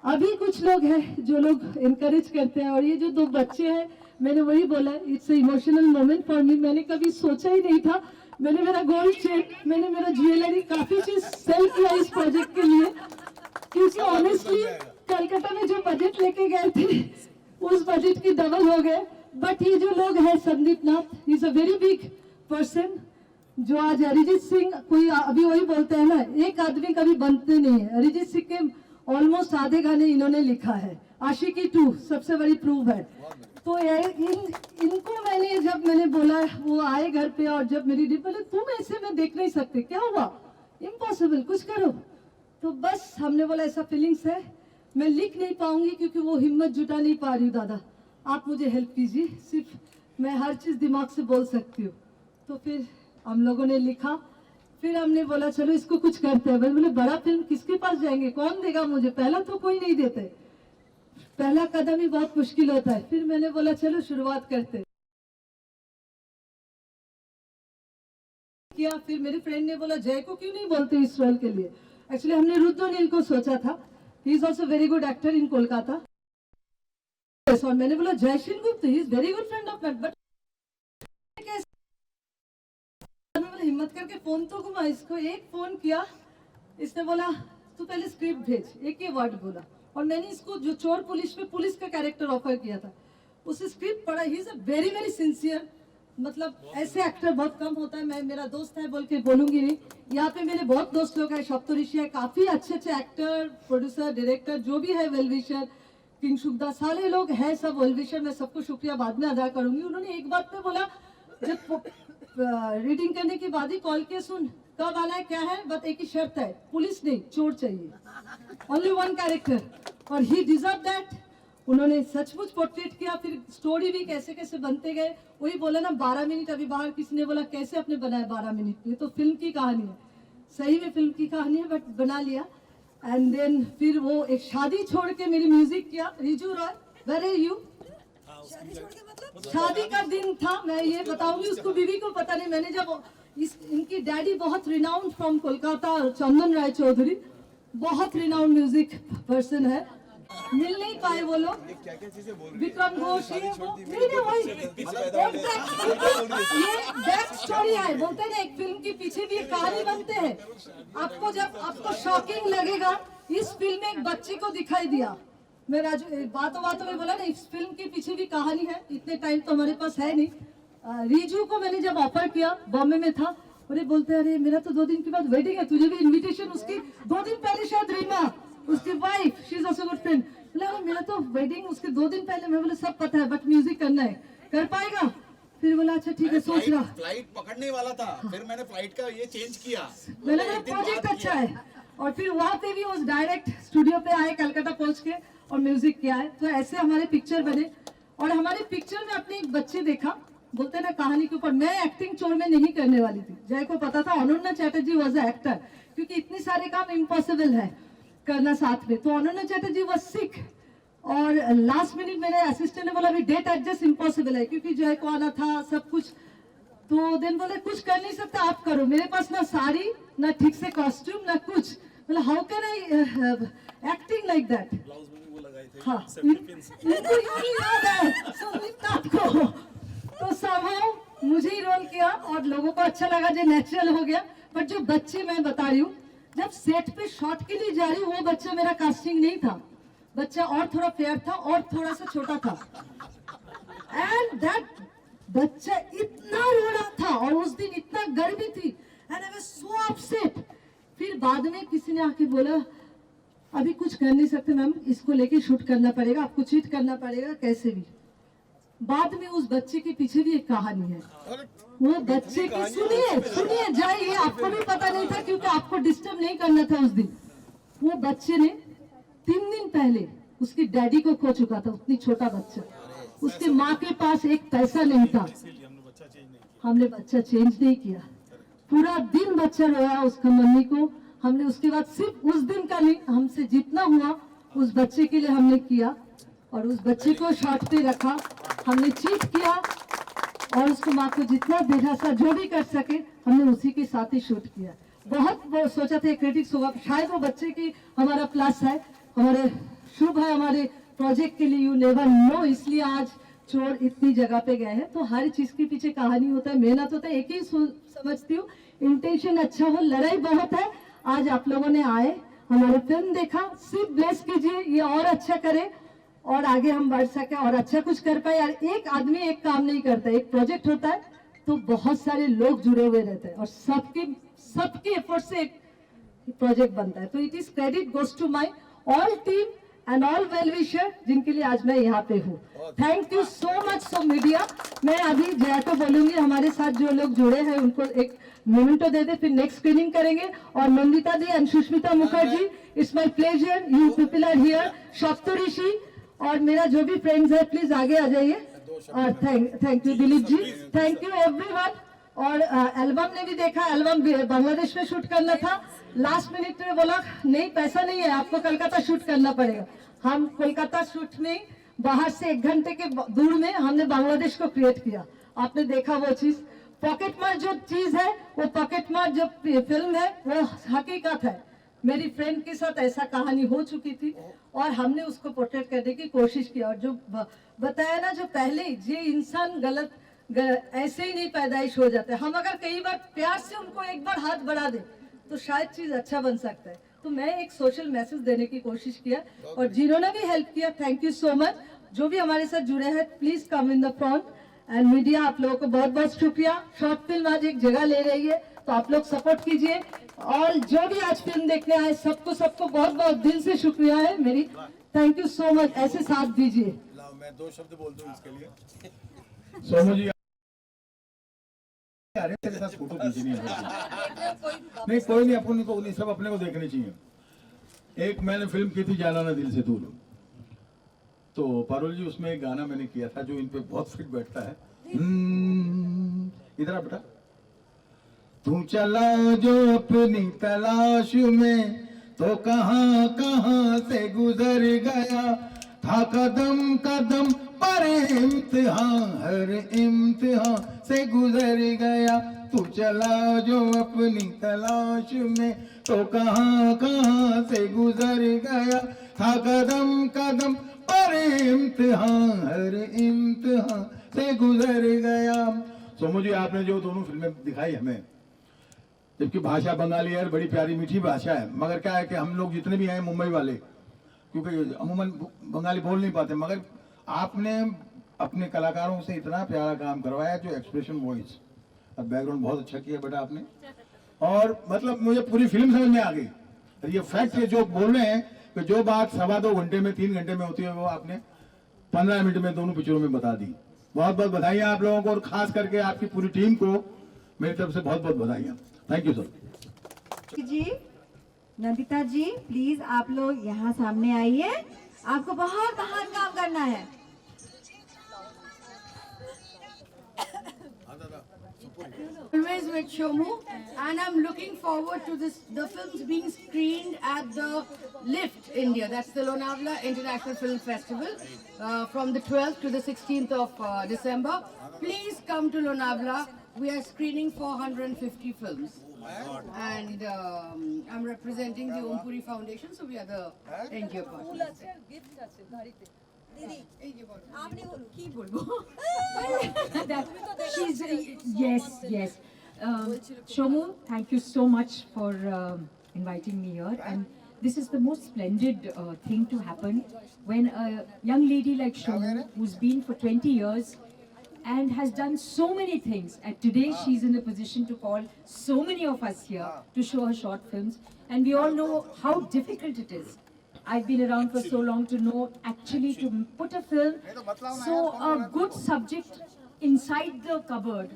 अभी कुछ लोग हैं जो लोग इनकरेज करते हैं, और ये जो 2 बच्चे हैं, मैंने वही बोला, it's emotional moment for me. मैंने कभी सोचा ही नहीं था, मैंने मेरा गोल्ड चेन, मैंने मेरा ज्वेलरी, काफी चीज सेल किया इस प्रोजेक्ट के लिए, क्योंकि ऑनेस्टली कलकत्ता में जो बजट लेके गए थे उस बजट की डबल हो गए। बट ये जो लोग हैं, Sandeep Nath is a very big person, जो आज अरिजीत सिंह, कोई अभी वही बोलते हैं ना, एक आदमी कभी बनते नहीं है। अरिजीत सिंह के ऑलमोस्ट आधे गाने इन्होंने लिखा है, आशिकी 2 सबसे बड़ी प्रूव है। तो इनको मैंने बोला, वो आए घर पे, और जब मेरी डीप बोले तुम ऐसे में देख नहीं सकते, क्या हुआ, इम्पॉसिबल, कुछ करो। तो बस हमने बोला ऐसा फीलिंग्स है, मैं लिख नहीं पाऊंगी क्योंकि वो हिम्मत जुटा नहीं पा रही हूँ, दादा आप मुझे हेल्प कीजिए, सिर्फ मैं हर चीज़ दिमाग से बोल सकती हूँ। तो फिर हम लोगों ने लिखा, फिर हमने बोला चलो इसको कुछ करते हैं। बोले बड़ा फिल्म किसके पास जाएंगे, कौन देगा मुझे, पहला तो कोई नहीं देते, पहला कदम ही बहुत मुश्किल होता है। फिर मैंने बोला चलो शुरुआत करते किया। फिर मेरे फ्रेंड ने बोला जय को क्यों नहीं बोलते इस रोल के लिए। एक्चुअली हमने रुद्र को सोचा था, he is also very good actor in Kolkata. और मैंने बोला जय Sengupta, he is very good friend of mine, but हिम्मत करके फोन तो घुमा इसको। एक फोन किया, इसने बोला तू पहले स्क्रिप्ट भेज, एक ही वर्ड बोला, और मैंने इसको जो चोर पुलिस में पुलिस का कैरेक्टर ऑफर किया था, उसे स्क्रिप्ट पढ़ा। He is a very very sincere, मतलब ऐसे एक्टर बहुत कम होता है। मैं, मेरा दोस्त है बोल के बोलूंगी नहीं, यहाँ पे मेरे बहुत दोस्त लोग हैं, सप्तऋषि है, काफी अच्छे अच्छे एक्टर, प्रोड्यूसर, डायरेक्टर जो भी है, वेलविशर, किंग शुभदा, सारे लोग हैं सब वेलविशर। मैं सबको शुक्रिया बाद में अदा करूंगी। उन्होंने एक बात पे बोला, जब रीडिंग करने के बाद ही कॉल के, सुन कब आना है, क्या है, बट एक ही शर्त है, पुलिस नहीं चोर चाहिए, ओनली 1 कैरेक्टर, और ही डिजर्व दैट। उन्होंने सचमुच पोर्ट्रेट किया। फिर स्टोरी भी कैसे कैसे बनते गए, वही बोला ना 12 मिनट, अभी बाहर किसी ने बोला कैसे आपने बनाया 12 मिनट, ये तो फिल्म की कहानी है, सही में फिल्म की कहानी है, बट बना लिया। एंड देन फिर वो एक शादी छोड़ के मेरी म्यूजिक किया। Riju Roy, where are you, शादी का दिन था, मैं ये बताऊंगी, उसको बीवी को पता नहीं। मैंने जब इनकी डैडी बहुत रिनाउंड फ्रॉम कोलकाता, चंदन राय चौधरी, बहुत रिनाउंड म्यूजिक पर्सन है, मिल नहीं पाए वो लोग, विक्रम घोष, ये वो नहीं वही, ये बैक स्टोरी है। बोलते हैं ना एक फिल्म के पीछे भी एक कहानी बनते हैं। आपको जब आपको शॉकिंग लगेगा, इस फिल्म में एक बच्चे को दिखाई दिया। मैं बातों बातों में बोला ना, इस फिल्म के पीछे भी कहानी है, इतने टाइम तो हमारे पास है नहीं। रिजू को मैंने जब ऑफर किया, बॉम्बे में था, अरे बोलते अरे मेरा तो 2 दिन के बाद वेडिंग है, तुझे भी इन्विटेशन, उसकी 2 दिन पहले शायद रीमा, उसकी wife, she is also good friend, बोला मेरा तो वेडिंग उसके 2 दिन पहले। मैं बोले सब पता है, बट म्यूजिक करना है, कर पाएगा। फिर बोला अच्छा ठीक है सोच रहा। फ्लाइट पकड़ने वाला था, फिर मैंने फ्लाइट का ये चेंज किया। मैंने कहा प्रोजेक्ट अच्छा है, और फिर वहाँ पे भी उस डायरेक्ट स्टूडियो पे आए कलकत्ता पहुँच के और म्यूजिक किया है। तो ऐसे हमारे पिक्चर बने, और हमारे पिक्चर में अपने एक बच्चे देखा, बोलते ना कहानी के ऊपर। मैं एक्टिंग चोर में नहीं करने वाली थी, जय को पता था Ananya Chatterjee was a actor, क्योंकि इतने सारे काम इम्पॉसिबल है करना साथ में। तो अनन्या चैटर्जी वॉज सिक, और लास्ट मिनट मेरे असिस्टेंट ने बोला अभी डेट एडजस्ट इम्पॉसिबल है, क्योंकि जय को आना था सब कुछ। तो दिन बोले कुछ कर नहीं सकता, आप करो। मेरे पास ना साड़ी, ना ठीक से कॉस्ट्यूम, ना कुछ। बोला how can I acting like that. हाँ, इनको यूं याद है संदीप को। तो somehow मुझे ही रोल किया और लोगों को अच्छा लगा, जो नेचुरल हो गया। बट जो बच्चे मैं बता रही हूँ, जब सेट पे शॉट के लिए जा रही हूँ, वो बच्चा मेरा कास्टिंग नहीं था। बच्चा और थोड़ा फेयर था और थोड़ा सा छोटा था, एंड दैट बच्चा इतना रो रहा था और उस दिन इतना गर्मी थी, and I was so upset. फिर बाद में किसी ने आके बोला अभी कुछ कर नहीं सकते मैम, इसको लेके शूट करना पड़ेगा, आपको चीट करना पड़ेगा कैसे भी। बाद में उस बच्चे के पीछे भी एक कहानी है। वो बच्चे की सुनिए जाइए, आपको भी पता नहीं था क्योंकि आपको डिस्टर्ब नहीं करना था उस दिन। वो बच्चे ने 3 दिन पहले उसकी डैडी को खो चुका था, उतनी छोटा बच्चा। उसके माँ के पास एक पैसा नहीं था, हमने बच्चा चेंज नहीं किया। पूरा दिन बच्चा रोया उसका मम्मी को। हमने उसके बाद सिर्फ उस दिन का नहीं, हमसे जितना हुआ उस बच्चे के लिए हमने किया, और उस बच्चे को शॉट पे रखा, हमने चीट किया, और उसको माँ को जितना देखा सा जो भी कर सके हमने उसी के साथ ही शूट किया। बहुत वो सोचा था क्रिटिक्स होगा, शायद वो बच्चे की हमारा प्लस है, हमारे शुभ है हमारे प्रोजेक्ट के लिए, यू नेवर नो। इसलिए आज चोर इतनी जगह पे गए हैं। तो हर चीज के पीछे कहानी होता है, मेहनत होता है। एक ही समझती हूँ, इंटेंशन अच्छा हो, लड़ाई बहुत है। आज आप लोगों ने आए, हमारी फिल्म देखा, सिर्फ ब्लेस कीजिए ये और अच्छा करे और आगे हम बढ़ सके और अच्छा कुछ कर पाए। यार एक आदमी एक काम नहीं करता, एक प्रोजेक्ट होता है तो बहुत सारे लोग जुड़े हुए रहते हैं और सबके एफर्ट से एक प्रोजेक्ट बनता है। तो it is credit goes to my all team and all well wisher, जिनके लिए आज मैं यहाँ पे हूँ। Thank you so much so media. मैं अभी जया को बोलूंगी, हमारे साथ जो लोग जुड़े हैं उनको एक मोमेंटो दे दे, फिर नेक्स्ट स्क्रीनिंग करेंगे। और Nandita di and Sushmita Mukherjee, it's my pleasure, you people are here. शब्द ऋषि और मेरा जो भी फ्रेंड्स है प्लीज आगे आ जाइए। और thank you Dilip ji, thank you everyone. और एल्बम ने भी देखा, एल्बम बांग्लादेश में शूट करना था, लास्ट मिनट में बोला नहीं पैसा नहीं है, आपको कोलकाता शूट करना पड़ेगा। हम कोलकाता शूट में बाहर से 1 घंटे के दूर में हमने बांग्लादेश को क्रिएट किया। आपने देखा वो चीज, पॉकेट मार जो चीज है, वो पॉकेट मार जो फिल्म है वो हकीकत है। मेरी फ्रेंड के साथ ऐसा कहानी हो चुकी थी और हमने उसको पोर्ट्रेट करने की कोशिश की। और जो बताया ना, जो पहले ये इंसान गलत ऐसे ही नहीं पैदाइश हो जाते, हम अगर कई बार प्यार से उनको एक बार हाथ बढ़ा दे तो शायद चीज अच्छा बन सकता है। तो मैं एक सोशल मैसेज देने की कोशिश किया और जिन्होंने भी हेल्प किया, थैंक यू सो मच। जो भी हमारे साथ जुड़े हैं please come in the front. And media, आप लोगों को बहुत बहुत शुक्रिया। शॉर्ट फिल्म आज एक जगह ले रही है तो आप लोग सपोर्ट कीजिए। और जो भी आज फिल्म देखने आए सबको बहुत बहुत दिल से शुक्रिया है मेरी। थैंक यू सो मच, ऐसे साथ दीजिए। मैं 2 शब्द बोल दूं इसके लिए। सोमू जी, अरे तेरे साथ फोटो खींचनी है। नहीं कोई नहीं, अपन को नहीं, सब अपने को देखने चाहिए। एक मैंने फिल्म की थी जाना ना दिल से दूर, तो पारुल जी उसमें एक गाना मैंने किया था जो इन पे बहुत फिट बैठता है। इधर आ बेटा। तू चला जो अपनी तलाश में तो कहां कहां से गुजर गया, था कदम कदम पर इम्तिहान, हर इम्तिहान से गुजर गया। तू चला जो अपनी तलाश में तो कहां कहां से गुजर गया, था कदम कदम पर इम्तिहान, हर इम्तिहान से गुजर गया। सोमू जी, आपने जो दोनों फिल्में दिखाई हमें, जबकि भाषा बंगाली है, बड़ी प्यारी मीठी भाषा है, मगर क्या है कि हम लोग जितने भी हैं मुंबई वाले, क्योंकि अमूमन बंगाली बोल नहीं पाते, मगर आपने अपने कलाकारों से इतना प्यारा काम करवाया, जो एक्सप्रेशन, वॉइस और बैकग्राउंड बहुत अच्छा किया बेटा आपने। और मतलब मुझे पूरी फिल्म समझ में आ गई। ये फैक्ट है जो बोल रहे हैं कि जो बात 2.25 घंटे में 3 घंटे में होती है, वो आपने 15 मिनट में दोनों पिक्चरों में बता दी। बहुत बहुत बधाइयाँ आप लोगों को, और खास करके आपकी पूरी टीम को मेरी तरफ से बहुत बहुत बधाइयाँ। Thank you sir. जी नंदिता जी प्लीज आप लोग यहाँ सामने आइए, आपको बहुत महान काम करना है। Always with Shomu, and I'm looking forward to the films being screened at the Lift India. That's the Lonavala International Film Festival from the 12th to the 16th of December. Please come to Lonavala. We are screening 450 films. And I'm representing the Ompuri Foundation, so we are the NGO partners. Yes. Shomu, thank you so much for inviting me here. And this is the most splendid thing to happen when a young lady like Shomu, who's been for 20 years and has done so many things, and today she's in a position to call so many of us here to show her short films. And we all know how difficult it is. I've been around for so long to know actually to put a film, so a good subject inside the cupboard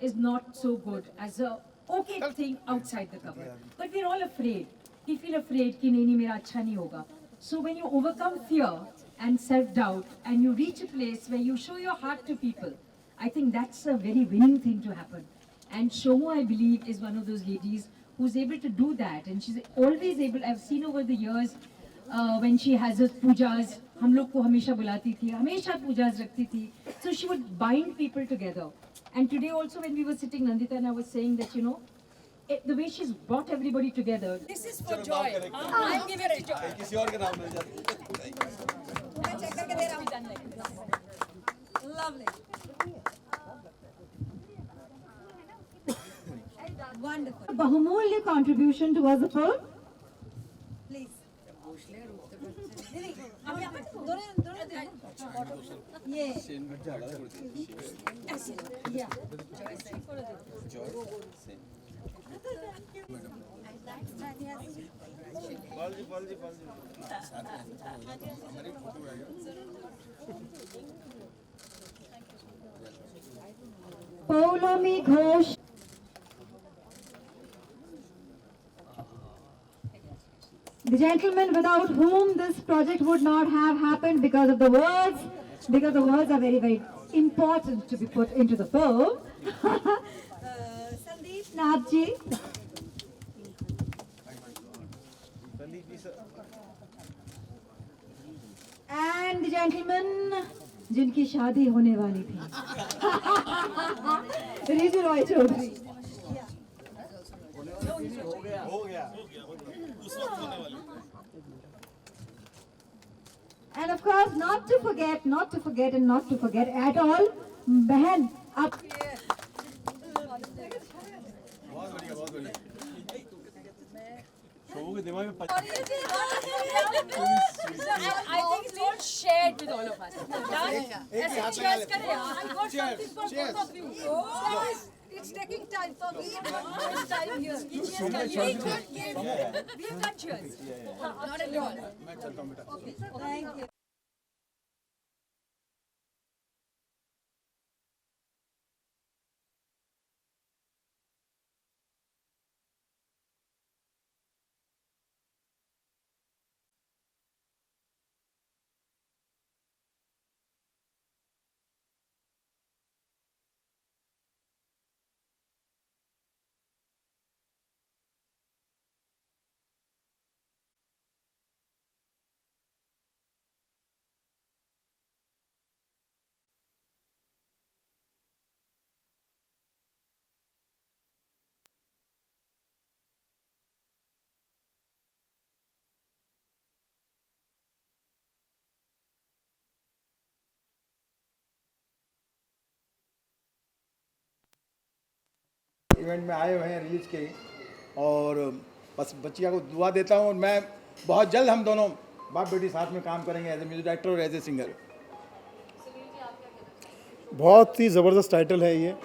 is not so good as a okay thing outside the cupboard. But we're all afraid. We feel afraid कि नहीं मेरा अच्छा नहीं होगा. So when you overcome fear and self-doubt and you reach a place where you show your heart to people, I think that's a very winning thing to happen. And Shomu, I believe, is one of those ladies who's able to do that. And she's always able, I've seen over the years, when she has her pujas, हम लोग को हमेशा बुलाती थी, हमेशा pujas रखती थी. So she would bind people together. And today also when we were sitting, Nandita and I was saying that, you know, the way she's brought everybody together. This is for joy. I'm giving it to joy. किसी और का नाम मिल जाता है। मैं check करके दे रहा हूँ। Lovely. Wonderful. बहुमूल्य contribution towards the film. Please. Paulomi Ghosh. The gentleman without whom this project would not have happened because of the words, because the words are very, very important to be put into the film. Sandeep Nath ji. And the gentleman जिनकी शादी होने वाली थी, Riju Roy Chaudhary. And of course, not to forget at all, बहन आप. I think it's all shared with all of us. Cheers करें. I got something for both of you. It's taking time for me. It's time here. We've got cheers. Not at all. Okay. Thank you. Event में आए हुए हैं release के, और बस बच्चिया को दुआ देता हूँ, और मैं बहुत जल्द हम दोनों बाप बेटी साथ में काम करेंगे एज ए म्यूजिक डायरेक्टर और एज ए सिंगर। बहुत ही ज़बरदस्त टाइटल है ये,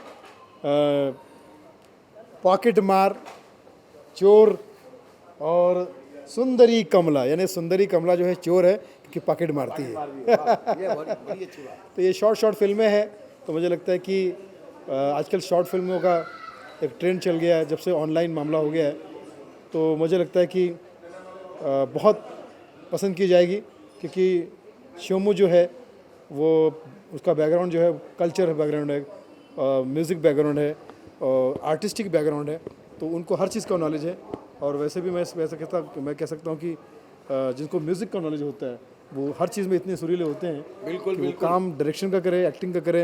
पॉकेट मार, चोर और सुंदरी कमला, यानी सुंदरी कमला जो है चोर है क्योंकि पॉकेट मारती है। तो ये शॉर्ट फिल्में हैं तो मुझे लगता है कि आजकल शॉर्ट फिल्मों का एक ट्रेंड चल गया है, जब से ऑनलाइन मामला हो गया है, तो मुझे लगता है कि बहुत पसंद की जाएगी, क्योंकि शोमू जो है वो उसका बैकग्राउंड जो है कल्चर बैकग्राउंड है, म्यूज़िक बैकग्राउंड है और आर्टिस्टिक बैकग्राउंड है, तो उनको हर चीज़ का नॉलेज है। और वैसे भी मैं कह सकता हूँ कि जिनको म्यूज़िक का नॉलेज होता है वो हर चीज़ में इतने सुरीले होते हैं, बिल्कुल, कि वो काम डायरेक्शन का करे, एक्टिंग का करे,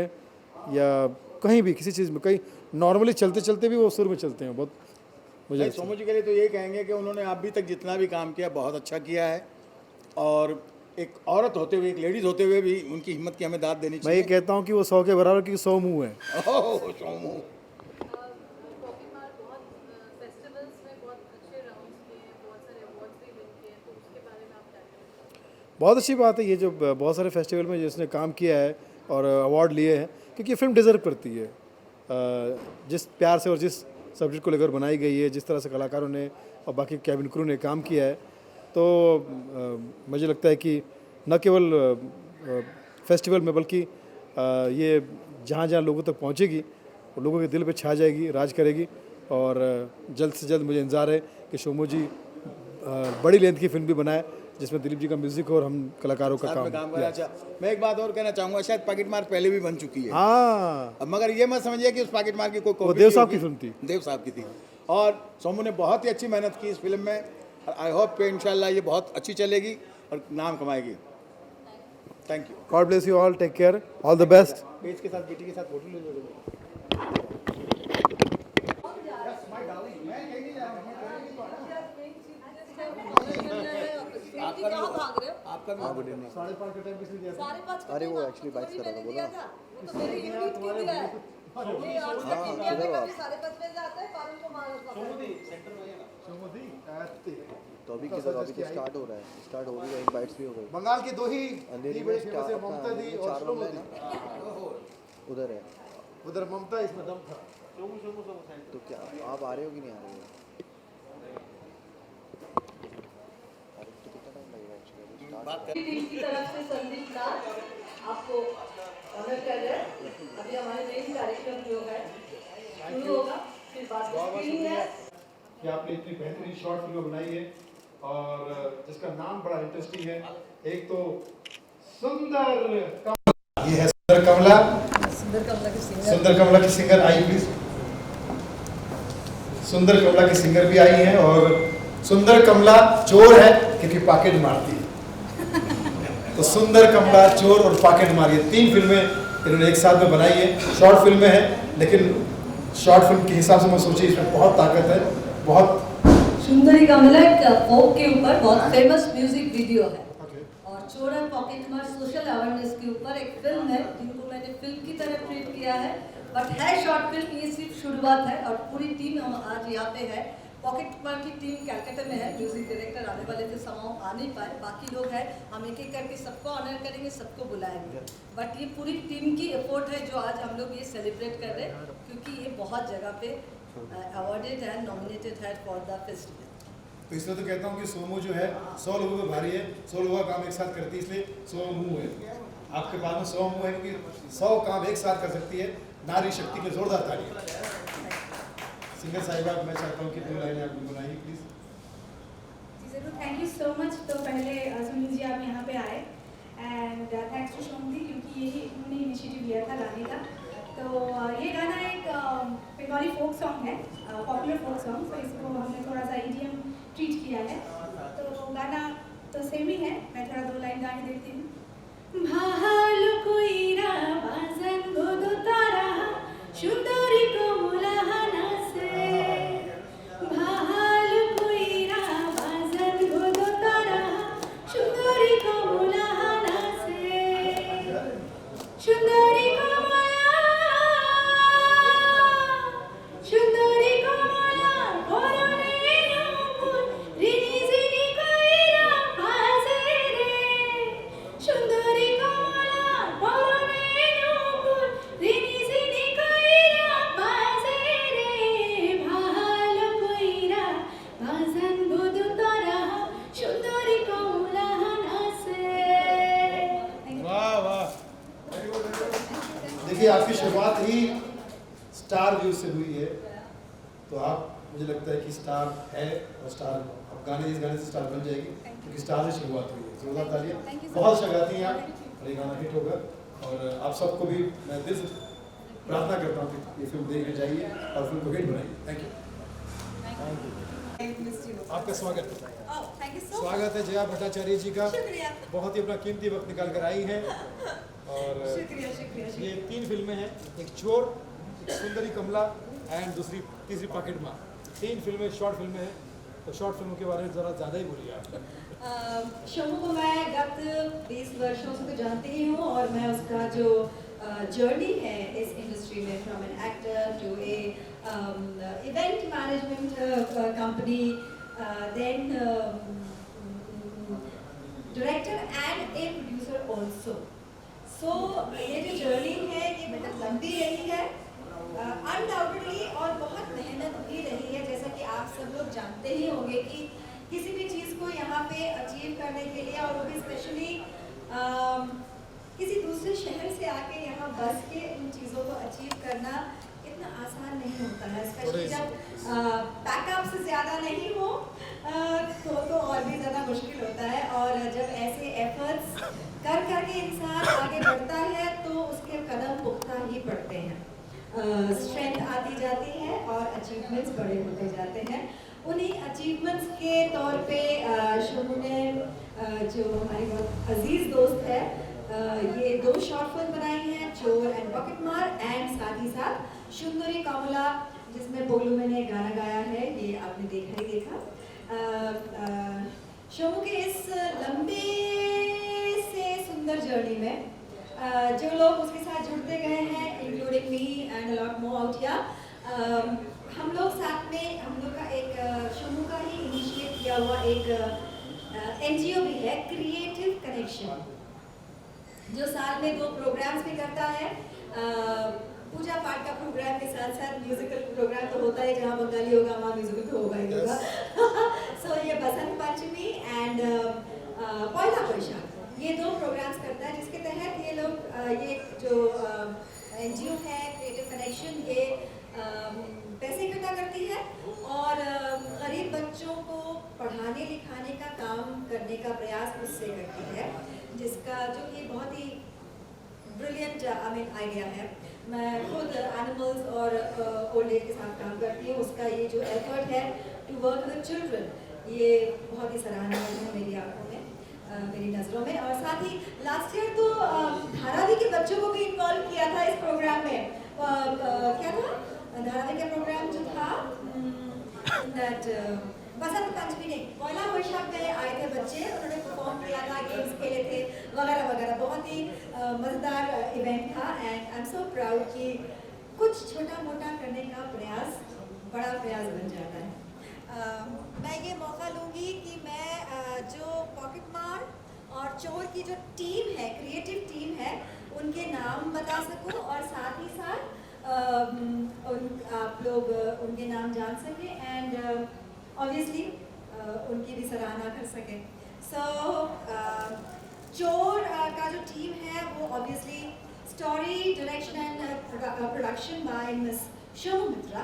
या कहीं भी किसी चीज़ में, कहीं नॉर्मली चलते चलते भी वो सुर में चलते हैं। बहुत मुझे सोमू जी के लिए तो ये कहेंगे कि उन्होंने अभी तक जितना भी काम किया बहुत अच्छा किया है, और एक औरत होते हुए, एक लेडीज़ होते हुए भी उनकी हिम्मत की हमें दाद देनी मैं चाहिए। ये कहता हूँ कि वो 100 के बराबर की 100 मुँह है। ओह सोमू, बहुत अच्छी बात है ये जो बहुत सारे फेस्टिवल में जिसने काम किया है और अवार्ड लिए हैं, क्योंकि फिल्म डिज़र्व करती है जिस प्यार से और जिस सब्जेक्ट को लेकर बनाई गई है, जिस तरह से कलाकारों ने और बाकी कैबिन क्रू ने काम किया है। तो मुझे लगता है कि न केवल फेस्टिवल में बल्कि ये जहाँ जहाँ लोगों तक पहुँचेगी वो लोगों के दिल पे छा जाएगी, राज करेगी। और जल्द से जल्द मुझे इंतज़ार है कि शोमू जी बड़ी लेंथ की फिल्म भी बनाए जिसमें दिलीप जी का म्यूजिक हो और हम कलाकारों का साथ में काम करना चाह। मैं एक बात और कहना चाहूँगा, शायद पॉकेट मार पहले भी बन चुकी है। हाँ, अब मगर ये मत समझिए कि उस पॉकेट मार की कोई वो कॉपी देव नहीं साहब की होगी। फिल्म थी। देव साहब की थी, और सोमू ने बहुत ही अच्छी मेहनत की इस फिल्म में। आई होप कि इंशाल्लाह ये बहुत अच्छी चलेगी और नाम कमाएगी। Thank you. God bless you all, take care, all the best. Page के साथ, बेटी के साथ फोटो ले लो। आपका भी गुड इवनिंग। 5:30 का टाइम किसने दिया था? अरे वो एक्चुअली बाइक कर रहा था, बोला तो मेरे यूनिट की दिया है। ये आज तक इंडिया में कभी 5:30 बजे जाता है, फारूक को मार देता है। तो अभी किधर, अभी तो स्टार्ट हो रहा है, स्टार्ट हो गई है, इनवाइट्स भी हो गए। बंगाल की दो ही अंधेरी बड़ी में फेमस है, ममता दी और चार शोमू बंदे दी। ना उधर है। उधर ममता, इसमें दम था। तो क्या आप आ रहे हो कि नहीं आ रहे हो? टीम की तरफ से संदीप दास आपको ऑनर कर रहे हैं। अभी हमारे मेन कार्यक्रम जो है शुरू होगा, फिर बाद में स्क्रीनिंग है। कि आपने इतनी बेहतरीन शॉर्ट फिल्म बनाई है और जिसका नाम बड़ा इंटरेस्टिंग है। एक तो सुंदर कमला, ये है सुंदर कमला। सुंदर कमला की सिंगर, सुंदर कमला की सिंगर आई प्लीज। सुंदर कमला की सिंगर भी आई हैं। और सुंदर कमला चोर है क्योंकि पॉकेट मारती है। तो सुंदर कमला, चोर और पॉकेट मार, ये 3 फिल्में इन्होंने एक साथ में बनाई है। शॉर्ट फिल्में हैं, लेकिन शॉर्ट फिल्म के हिसाब से मैं सोची इसमें बहुत ताकत है, बहुत। सुंदरी कमला एक फोक के ऊपर बहुत फेमस म्यूजिक वीडियो है, और चोर और पॉकेट मार सोशल अवेयरनेस के ऊपर एक फिल्म है जिनको मैंने फिल्म की तरह ट्रीट किया है, बट है शॉर्ट फिल्म। ये सिर्फ शुरुआत है और पूरी टीम हम आज यहाँ पे है। पॉकेट मार की टीम कैलकाटा में है, म्यूजिक डायरेक्टर आने वाले थे, समाओ आ नहीं पाए, बाकी लोग हैं। हम एक एक करके सबको ऑनर करेंगे, सबको बुलाएंगे, बट ये पूरी टीम की एफर्ट है जो आज हम लोग ये सेलिब्रेट कर रहे हैं, क्योंकि ये बहुत जगह पे अवार्डेड है, नॉमिनेटेड है फॉर द फेस्टिवल। तो इसलिए तो कहता हूँ कि सोमू जो है 100 लोगों पे भारी है, 100 लोगों का काम एक साथ करती है, इसलिए 100 मुँह है। आपके पास में 100 मुँह है क्योंकि 100 काम एक साथ कर सकती है। नारी शक्ति के लिए जोरदार ताली। सिंगर साहिबा, मैं चाहता हूँ कि 2 लाइनें आप गुनगुनाइए प्लीज। जी ज़रूर, थैंक यू सो मच। तो पहले सुनील जी आप यहाँ पे आए, एंड थैंक्स टू शोमू दी, क्योंकि यही उन्होंने इनिशिएटिव लिया था गाने का। तो ये गाना एक बंगाली फोक सॉन्ग है, पॉपुलर फोक सॉन्ग, तो इसको हमने थोड़ा सा EDM ट्रीट किया है। तो गाना तो सेम ही है, मैं थोड़ा 2 लाइन गा के देती हूँ। भालू कोइरा बाजन गोदो तारा सुंदरी कमला हानासे, भालू कोइरा बाजन गोदो तारा सुंदरी कमला हानासे, सुंदरी कमला, सुंदरी कमला कोरोने नुपुर रिनी जिनी कोइरा बाजे रे, सुंदरी कमला कोरोने देखिए आपकी शुरुआत ही स्टार व्यू से हुई है, तो आप मुझे लगता है कि स्टार है और स्टार अब इस गाने से स्टार बन जाएगी, क्योंकि स्टार से शुरुआत हुई है। जोरदार तालियां, बहुत अच्छा गाती हैं आप और ये गाना हिट होगा। और आप सबको भी मैं दिल से प्रार्थना करता हूँ कि ये फिल्म देखने जाइए और फिल्म को हिट बनाइए। Thank you. आपका स्वागत है। स्वागत है जया भट्टाचार्य जी का। बहुत ही अपना कीमती वक्त निकाल कर आई हैं और ये 3 फिल्में हैं, एक चोर, एक सुंदरी कमला एंड तीसरी पॉकेट मार। 3 फिल्में शॉर्ट फिल्में हैं, तो शॉर्ट फिल्मों के बारे में ज़रा ज़्यादा ही बोलिए आप। शम्मू को मैं गत 20 वर्षों से तो जानती ही हूँ और मैं उसका जो जर्नी है इस इंडस्ट्री में, from an actor to a event management company, then director and a producer also. सो ये जो जर्नी है ये बहुत लंबी रही है अनडाउटेडली और बहुत मेहनत भी रही है। जैसा कि आप सब लोग जानते ही होंगे कि किसी भी चीज़ को यहाँ पे अचीव करने के लिए, और वो भी स्पेशली किसी दूसरे शहर से आके यहाँ बस के उन चीज़ों को अचीव करना इतना आसान नहीं होता है, स्पेशली जब बैकअप से ज़्यादा नहीं हो तो और भी ज़्यादा मुश्किल होता है। और जब ऐसे एफर्ट्स कर करके इंसान आगे बढ़ता है तो उसके कदम पुख्ता ही पड़ते हैं, स्ट्रेंथ आती जाती है और अचीवमेंट्स बड़े होते जाते हैं। उन्हीं अचीवमेंट्स के तौर पे शम्मू ने जो हमारी बहुत अजीज़ दोस्त है ये 2 शॉर्ट फिल्म बनाई हैं, चोर एंड पॉकेट मार, एंड साथ ही साथ सुंदरी कमला जिसमें बोलू मैंने गाना गाया है, ये आपने देखा ही देखा। शम्मू के इस लंबे से सुंदर जर्नी में जो लोग उसके साथ जुड़ते गए हैं, including me and a lot more out here, हम लोग साथ में, हम लोग का एक शम्मू का ही इनिशिएट किया हुआ एक NGO भी है, क्रिएटिव कनेक्शन, जो साल में 2 प्रोग्राम्स भी करता है। पूजा पाठ का प्रोग्राम के साथ साथ म्यूजिकल प्रोग्राम तो होता है, जहाँ बंगाली होगा वहाँ म्यूजिकल तो होगा ही होगा। सो ये बसंत पंचमी एंड पहला बैसाख, ये 2 प्रोग्राम्स करता है, जिसके तहत ये लोग ये जो NGO है क्रिएटिव कनेक्शन, ये पैसे इकट्ठा करती है और गरीब बच्चों को पढ़ाने लिखाने का काम करने का प्रयास उससे करती है, जिसका जो कि बहुत ही ब्रिलियंट आइडिया है। मैं खुद एनिमल्स और ओल्ड एज के साथ काम करती हूँ, उसका ये जो एफर्ट है टू वर्क विद चिल्ड्रन, ये बहुत ही सराहनीय है मेरी आंखों में, मेरी नज़रों में। और साथ ही लास्ट ईयर तो धारावी के बच्चों को भी इन्वॉल्व किया था इस प्रोग्राम में। क्या था धारावी का प्रोग्राम जो था, बसंत पंचमी नहीं, पहला बैसाख में आए थे बच्चे, उन्होंने परफॉर्म किया था, गेम्स खेले थे वगैरह वगैरह, बहुत ही मज़ेदार इवेंट था। And I am so proud कि कुछ छोटा मोटा करने का प्रयास बड़ा प्रयास बन जाता है। मैं ये मौका लूँगी कि मैं जो पॉकेट मार और चोर की जो टीम है, क्रिएटिव टीम है, उनके नाम बता सकूं और साथ ही साथ आप लोग उनके नाम जान सकें एंड ऑब्वियसली उनकी भी सराहना कर सकें। सो चोर का जो टीम है वो obviously story direction and production by miss Shammu Mitra,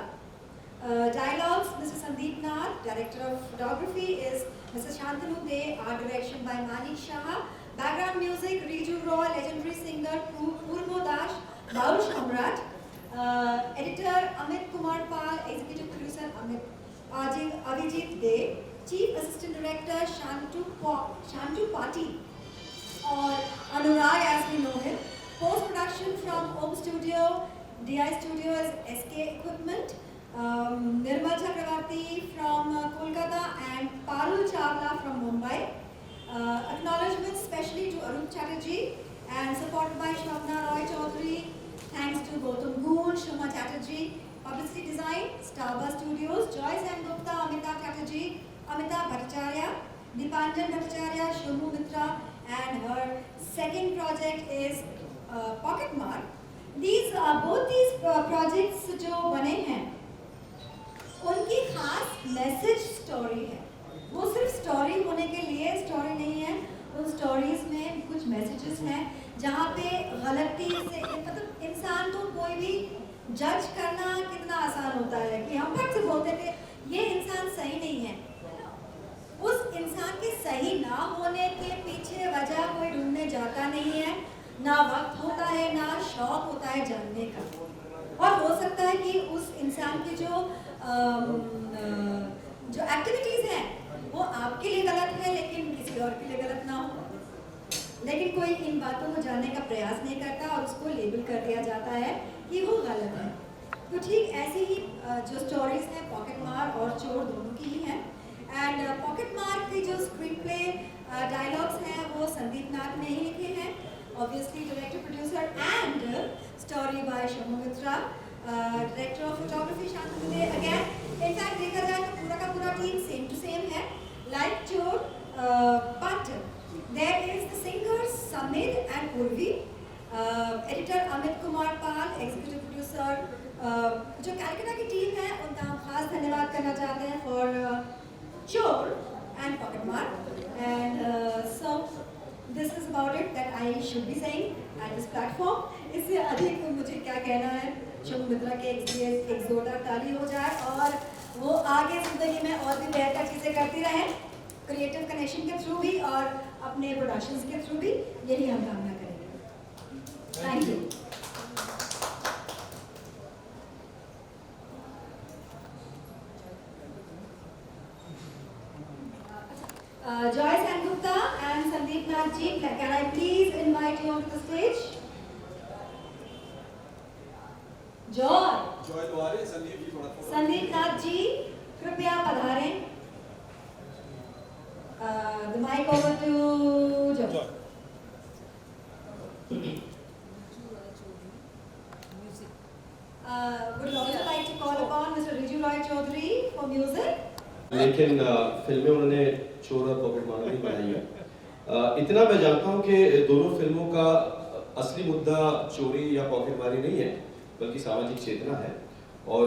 dialogues Mr. Sandeep Nath, director of photography is Mr. Shantanu De, art direction by Manik Shah, background music Riju Roy, legendary singer Purno Dash, Baul Shamrat, editor Amit Kumar Pal, executive producer Avijit De, chief assistant director Shantu Pati और अनुराग as we know him, post production from Home Studio, DI Studios, SK Equipment, Nirmal Chakravarti from Kolkata and Parul Chawla from Mumbai. Acknowledgements especially to Arun Chatterjee and supported by Shwapna Roy Chaudhary. Thanks to Gautam Goon, Shoma Chatterjee, Publicity Design, Starburst Studios, Joyce and Gupta, Amitabh Chatterjee, Amitabh Bhattacharya, Dipanjan Bhattacharya, Shommu Mitra, and her second project is Pocket Mar. Both these projects जो बने हैं उनकी खास message story है। वो सिर्फ story होने के लिए स्टोरी नहीं है, उन स्टोरीज में कुछ मैसेजेस हैं जहाँ पे गलती से मतलब इंसान जज करना कितना आसान होता है कि हम फट से बोलते थे ये इंसान सही नहीं है। उस इंसान के सही ना होने के पीछे वजह कोई ढूंढने जाता नहीं है, ना वक्त होता है ना शौक होता है जानने का। और हो सकता है कि उस इंसान की जो एक्टिविटीज़ हैं वो आपके लिए गलत है लेकिन किसी और के लिए गलत ना हो, लेकिन कोई इन बातों को जानने का प्रयास नहीं करता और उसको लेबल कर दिया जाता है कि वो गलत है। तो ठीक ऐसे ही जो स्टोरीज हैं पॉकेट मार और चोर दोनों की ही हैं। एंड पॉकेट मार की जो स्क्रीन प्ले डायलॉग्स हैं वो संदीप नाथ ने ही लिखे हैं, obviously director producer, and story by Shomu Mitra, director of photography Shantanu they. Again in fact देखा जाए तो पूरा का पूरा टीम सेम टू सेम है लाइक चोर, but there is the singers Samir and Urvi, editor Amit Kumar Pal, executive producer, जो कैलकाटा की टीम है उनका हम खास धन्यवाद करना चाहते हैं for Chor and Pocket Mar, and so this is about it that I should be saying at this platform. इससे अधिक मुझे क्या कहना है, शोमू मित्रा के एक जोरदार ताली हो जाए और वो आगे जिंदगी में और भी बेहतर चीज़ें करती रहें, क्रिएटिव कनेक्शन के थ्रू भी और अपने प्रोडक्शंस के थ्रू भी, यही हम कामना करेंगे। Thank you. Joy Sangupta and Sandeep Nath ji, can I please invite you onto the stage? Joy तो आ रहे, संदीप जी थोड़ा संदीप नाथ जी कृपया पधारें। The mic over to Joy. Would also like to call upon Mr. Riju Roy Chaudhary for music. लेकिन फिल्में उन्होंने चोर और pocket मार नहीं बनाई है। इतना मैं जानता हूँ कि दोनों फिल्मों का असली मुद्दा चोरी या पॉकेट मारी नहीं है बल्कि सामाजिक चेतना है, और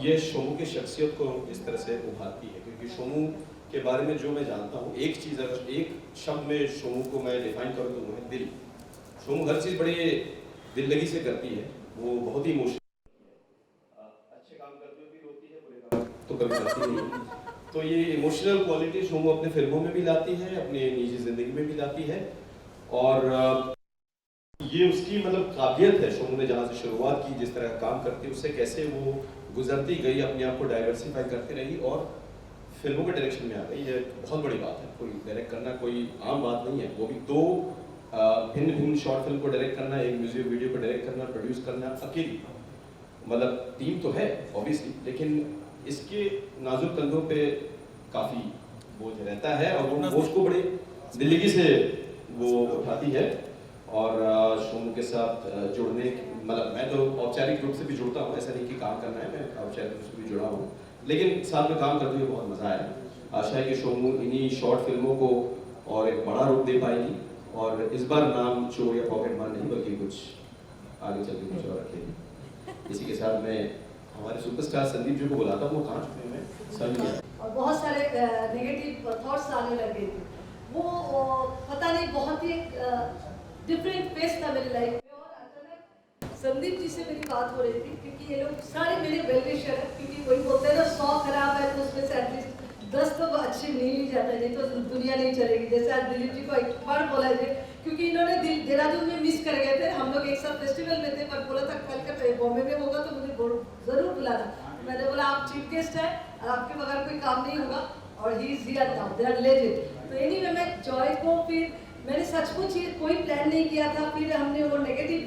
ये शोमू की शख्सियत को इस तरह से उभारती है। क्योंकि शोमू के बारे में जो मैं जानता हूँ, एक चीज़ अगर एक शब्द में शोमू को मैं डिफाइन करूँ तो वो है दिल। शोमू हर चीज़ बड़ी दिल लगी से करती है, वो बहुत ही इमोशनल, अच्छे काम करते हुए भी रोती है, बुरे काम तो कभी करती नहीं। तो ये इमोशनल क्वालिटी शोमू अपने फिल्मों में भी लाती है, अपने निजी जिंदगी में भी लाती है, और ये उसकी मतलब काबिलियत है। शोमू ने जहाँ से शुरुआत की, जिस तरह का काम करती है, उससे कैसे वो गुजरती गई, अपने आप को डाइवर्सिफाई करती रही और फिल्मों के डायरेक्शन में आ गई। ये बहुत बड़ी बात है। कोई डायरेक्ट करना कोई आम बात नहीं है, वो भी दो भिन्न भिन्न शॉर्ट फिल्म को डायरेक्ट करना, एक म्यूजिक वीडियो को डायरेक्ट करना, प्रोड्यूस करना अकेली। मतलब टीम तो है ऑब्वियसली, लेकिन इसके नाजुक कंधों पे काफ़ी बोझ रहता है और वो बोझ को बड़े दिल्ली से वो उठाती है। और शोमू के साथ जुड़ने, मतलब मैं तो औपचारिक रूप से भी जुड़ता हूँ, ऐसा नहीं कि काम करना है, मैं औपचारिक रूप से भी जुड़ा हूँ, लेकिन साथ में काम करते हुए बहुत मज़ा आया। आशा है कि शोमू इन्हीं शॉर्ट फिल्मों को और एक बड़ा रूप दे पाएगी और इस बार नाम चोर या पॉकेट मार नहीं बल्कि कुछ आगे चल के कुछ और रखेगी। इसी के साथ मैं हमारे सुपरस्टार संदीप जी को बुलाता हूँ, वो कहाँ छुपे हुए हैं सभी। और बहुत सारे नेगेटिव थॉट्स आने लगे थे, वो पता नहीं बहुत ही डिफरेंट फेस था मेरी लाइफ में। और अचानक संदीप जी से मेरी बात हो रही थी, क्योंकि ये लोग सारे मेरे वेल विशर है, क्योंकि वही बोलते हैं ना 100 खराब है तो उसमें से एटलीस्ट 10 तो अच्छे मिल ही जाता है, नहीं तो दुनिया नहीं चलेगी। जैसे आज दिलीप जी को एक बार बोला जाए, क्योंकि इन्होंने देहरादून में मिस कर गए थे, हम लोग एक साथ फेस्टिवल में थे, पर बोला था कल बॉम्बे में होगा तो मुझे ज़रूर बुलाना। मैंने बोला आप चीफ गेस्ट हैं और आपके बगैर कोई काम नहीं होगा, और he is here now, they are legend. तो एनीवे मैं जॉय को फिर मैंने सचमुच ये कोई प्लान नहीं किया था, फिर हमने वो नेगेटिव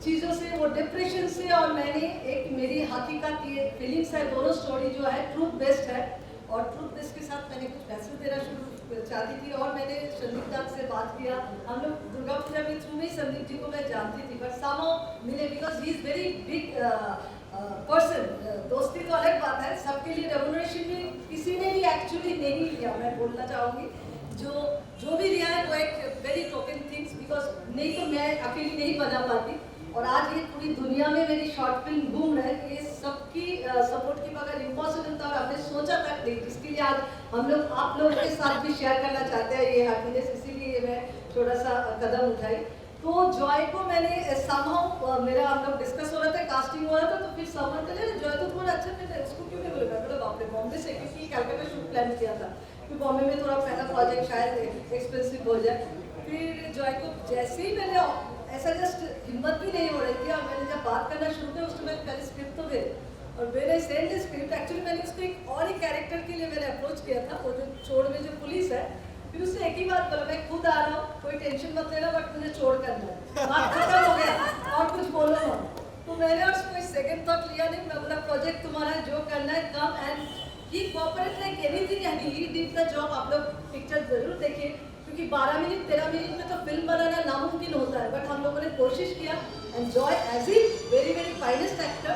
चीज़ों से, वो डिप्रेशन से, और मैंने एक मेरी हकीकत ये फीलिंग्स है, दोनों स्टोरी जो है ट्रूथ बेस्ड है, और ट्रूथ बेस्ड के साथ मैंने कुछ मैसेज देना शुरू चाहती थी। और मैंने संदीप नाथ से बात किया, हम लोग दुर्गा पूजा के थ्रू में संदीप जी को मैं जानती थी, बट सामो मिले because he is very big person. दोस्ती तो अलग बात है, सबके लिए रेमुनरेशन भी किसी ने भी एक्चुअली नहीं लिया, मैं बोलना चाहूँगी। जो भी लिया है वो एक वेरी टोकन थिंग्स, बिकॉज नहीं तो मैं अकेली नहीं बना पाती। और आज ये पूरी दुनिया में मेरी शॉर्ट फिल्म घूम रहा है, ये सबकी सपोर्ट के बगैर इम्पॉसिबल था, और हमने सोचा तक नहीं, जिसके लिए आज हम लोग आप लोगों के साथ भी शेयर करना चाहते हैं ये हैप्पीनेस, इसीलिए मैं थोड़ा सा कदम उठाई। तो जॉय को मैंने समहाउ मेरा हम लोग डिस्कस हो रहा था, कास्टिंग हो रहा था, तो फिर समझ चले जॉय तो थोड़ा अच्छा फिर उसको क्यों नहीं बोले मैं बोला बाप रे बॉम्बे से क्योंकि कलकत्ता शूट प्लान किया था कि बॉम्बे में थोड़ा पहला प्रोजेक्ट शायद एक्सपेंसिव हो जाए। फिर जॉय को जैसे ही मैंने ऐसा जस्ट हिम्मत भी नहीं हो रही थी और मैंने जब बात करना शुरू किया उसमें मैंने पहले स्क्रिप्ट तो दे और मैंने सेंड स्क्रिप्ट एक्चुअली मैंने उसको एक और ही कैरेक्टर के लिए मैंने अप्रोच किया था वो जो छोड़ में जो पुलिस है। फिर उसने एक ही बात बोला मैं खुद आ रहा हूँ कोई टेंशन मत लेना बट मुझे छोड़ करना है बात खत्म हो गया और कुछ बोलो मत। तो मैंने और कोई सेकंड थॉट लिया नहीं मैं बोला प्रोजेक्ट तुम्हारा है जो करना है come and he cooperate like anything and he did the job. आप लोग पिक्चर जरूर देखिए क्योंकि 12 मिनट 13 मिनट में तो फिल्म बनाना नामुमकिन होता है बट हम लोगों ने कोशिश किया and Joy is a very very finest actor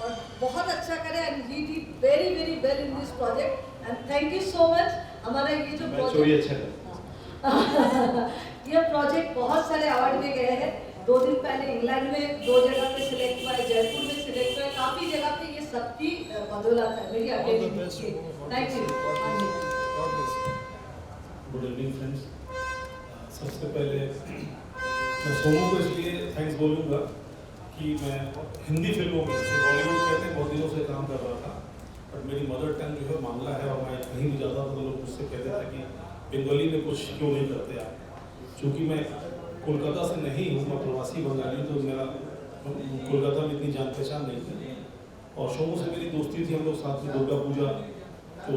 और बहुत अच्छा करे and he did very very well in this project and thank you so much. हमारा ये जो प्रोजेक्ट ये प्रोजेक्ट बहुत सारे अवार्ड में गए हैं। 2 दिन पहले इंग्लैंड में 2 जगह पे सिलेक्ट हुआ है जयपुर में सिलेक्ट हुआ है काफ़ी जगह पे ये सबकी बदौलत है मेरी अकेली। Thank you. Good evening friends. सबसे पहले मैं सोनू को इसलिए थैंक्स बोलूँगा कि मैं हिंदी फिल्मों में जैसे बॉलीवुड कहते हैं बहुत दिनों से काम कर रहा था बट मेरी मदर टंग जो है बांग्ला है और मैं कहीं भी जाता था तो लोग मुझसे कहते थे कि बंगाली में कुछ क्यों नहीं करते आप। चूँकि मैं कोलकाता से नहीं हूँ मैं प्रवासी बंगाली तो मेरा कोलकाता में इतनी जान पहचान नहीं थी और सोनू से मेरी दोस्ती थी। हम लोग साथ में दुर्गा पूजा तो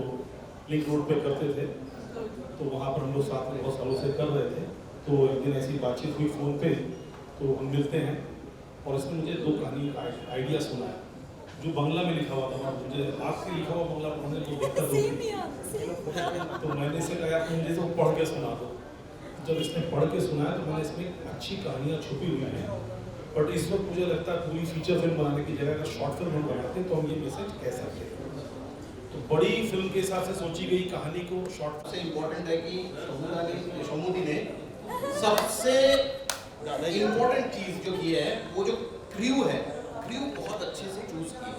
लिंक रोड पे करते थे तो वहाँ पर हम लोग साथ में बहुत सालों से कर रहे थे। तो एक दिन ऐसी बातचीत हुई फ़ोन पे तो हम मिलते हैं और इसमें मुझे 2 कहानी का आइडिया सुना है जो बांग्ला में लिखा हुआ था। मुझे आपके लिखा हुआ बांग्ला पढ़ने को दिक्कत होगी तो मैंने इसे कहा तुम मुझे तो पढ़ के सुना दो। जब इसने पढ़ के सुनाया तो मैंने इसमें अच्छी कहानियाँ छुपी हुई हैं बट इस वक्त मुझे लगता है पूरी फीचर फिल्म बनाने की जगह अगर शॉर्ट फिल्म हम बनाते तो हम ये मैसेज कह सकते हैं। तो बड़ी फिल्म के हिसाब से सोची गई कहानी को शॉर्ट से इम्पोर्टेंट है कि सोमूदी ने सबसे इम्पोर्टेंट चीज़ जो की है वो जो क्रू है क्रू बहुत अच्छे से चूज की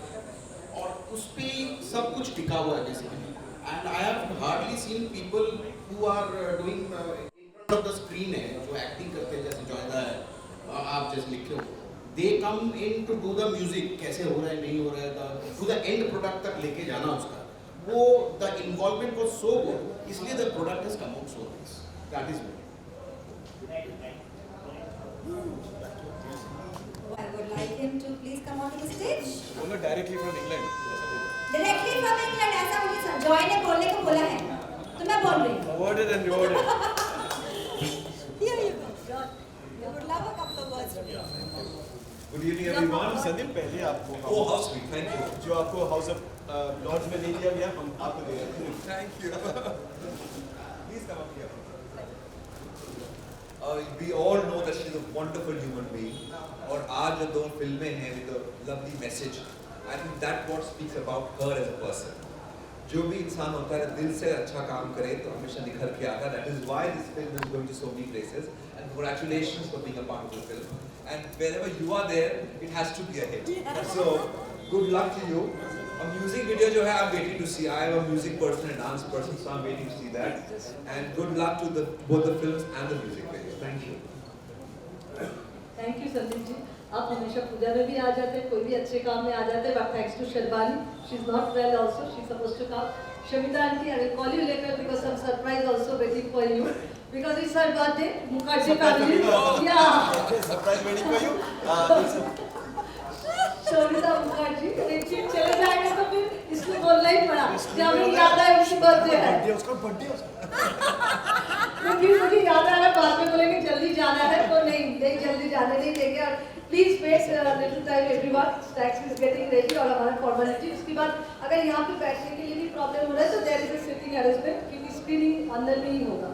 और उस पर सब कुछ टिका हुआ है basically. And I have hardly seen people who are doing in front of the screen है जो एक्टिंग करते हैं जैसे जॉयदा है आप जैसे लिखे हो दे कम इन टू डू द म्यूजिक कैसे हो रहा है नहीं हो रहा है टू द एंड प्रोडक्ट तक लेके जाना उसका वो the involvement was so good इसलिए the product has come out so nice that is I would like him to please come onto the stage. बोलो directly from England. Directly from England ऐसा मुझे Joy ने बोलने को बोला है तो मैं बोल रही हूँ। Awarded and rewarded. Here you go. John, you would love a couple of words from you. Good evening everyone. Sandeep पहले आपको oh how sweet thank you जो आपको हाउस ऑफ लॉर्ड्स में नहीं दिया गया हम आपको दे रहे हैं। Thank you. Please come up here. We all know that she is a wonderful human being और आज जो 2 फिल्में हैं with a lovely message I think that what speaks about her as a person। जो भी इंसान होता है दिल से अच्छा काम करे तो हमेशा निखर के आता है। That is why this film is going to so many places and congratulations for being a part of the film and wherever you are there it has to be a hit। So good luck to you। A music video जो है I'm waiting to see। I am a music person and dance person so I'm waiting to see that and good luck to the both the films and the music video। Thank you। Thank you Sandeep ji. आप हमेशा पूजा में भी आ जाते हैं कोई भी अच्छे काम में आ जाते हैं but thanks to Sharbani she is not well also she supposed to come. Shamita aunty I will call you later because some surprise also waiting for you because it's her birthday Mukherjee family या surprise waiting for you. Shamita Mukherjee देखिए चले जाएंगे तो फिर इसको बोलना ही पड़ा जब हमें याद आए उनकी बर्थडे है उसका बर्थडे क्योंकि मुझे याद आ रहा है बाद में बोलेंगे जल्दी जाना है तो नहीं जल्दी जाने नहीं देंगे। और please wait little time everyone tax is getting ready और हमारा फॉर्मेलिटी उसके बाद अगर यहाँ पे बैठने के लिए भी प्रॉब्लम हो रहा है तो there is a sitting arrangement क्योंकि स्क्रीनिंग अंदर में ही होगा।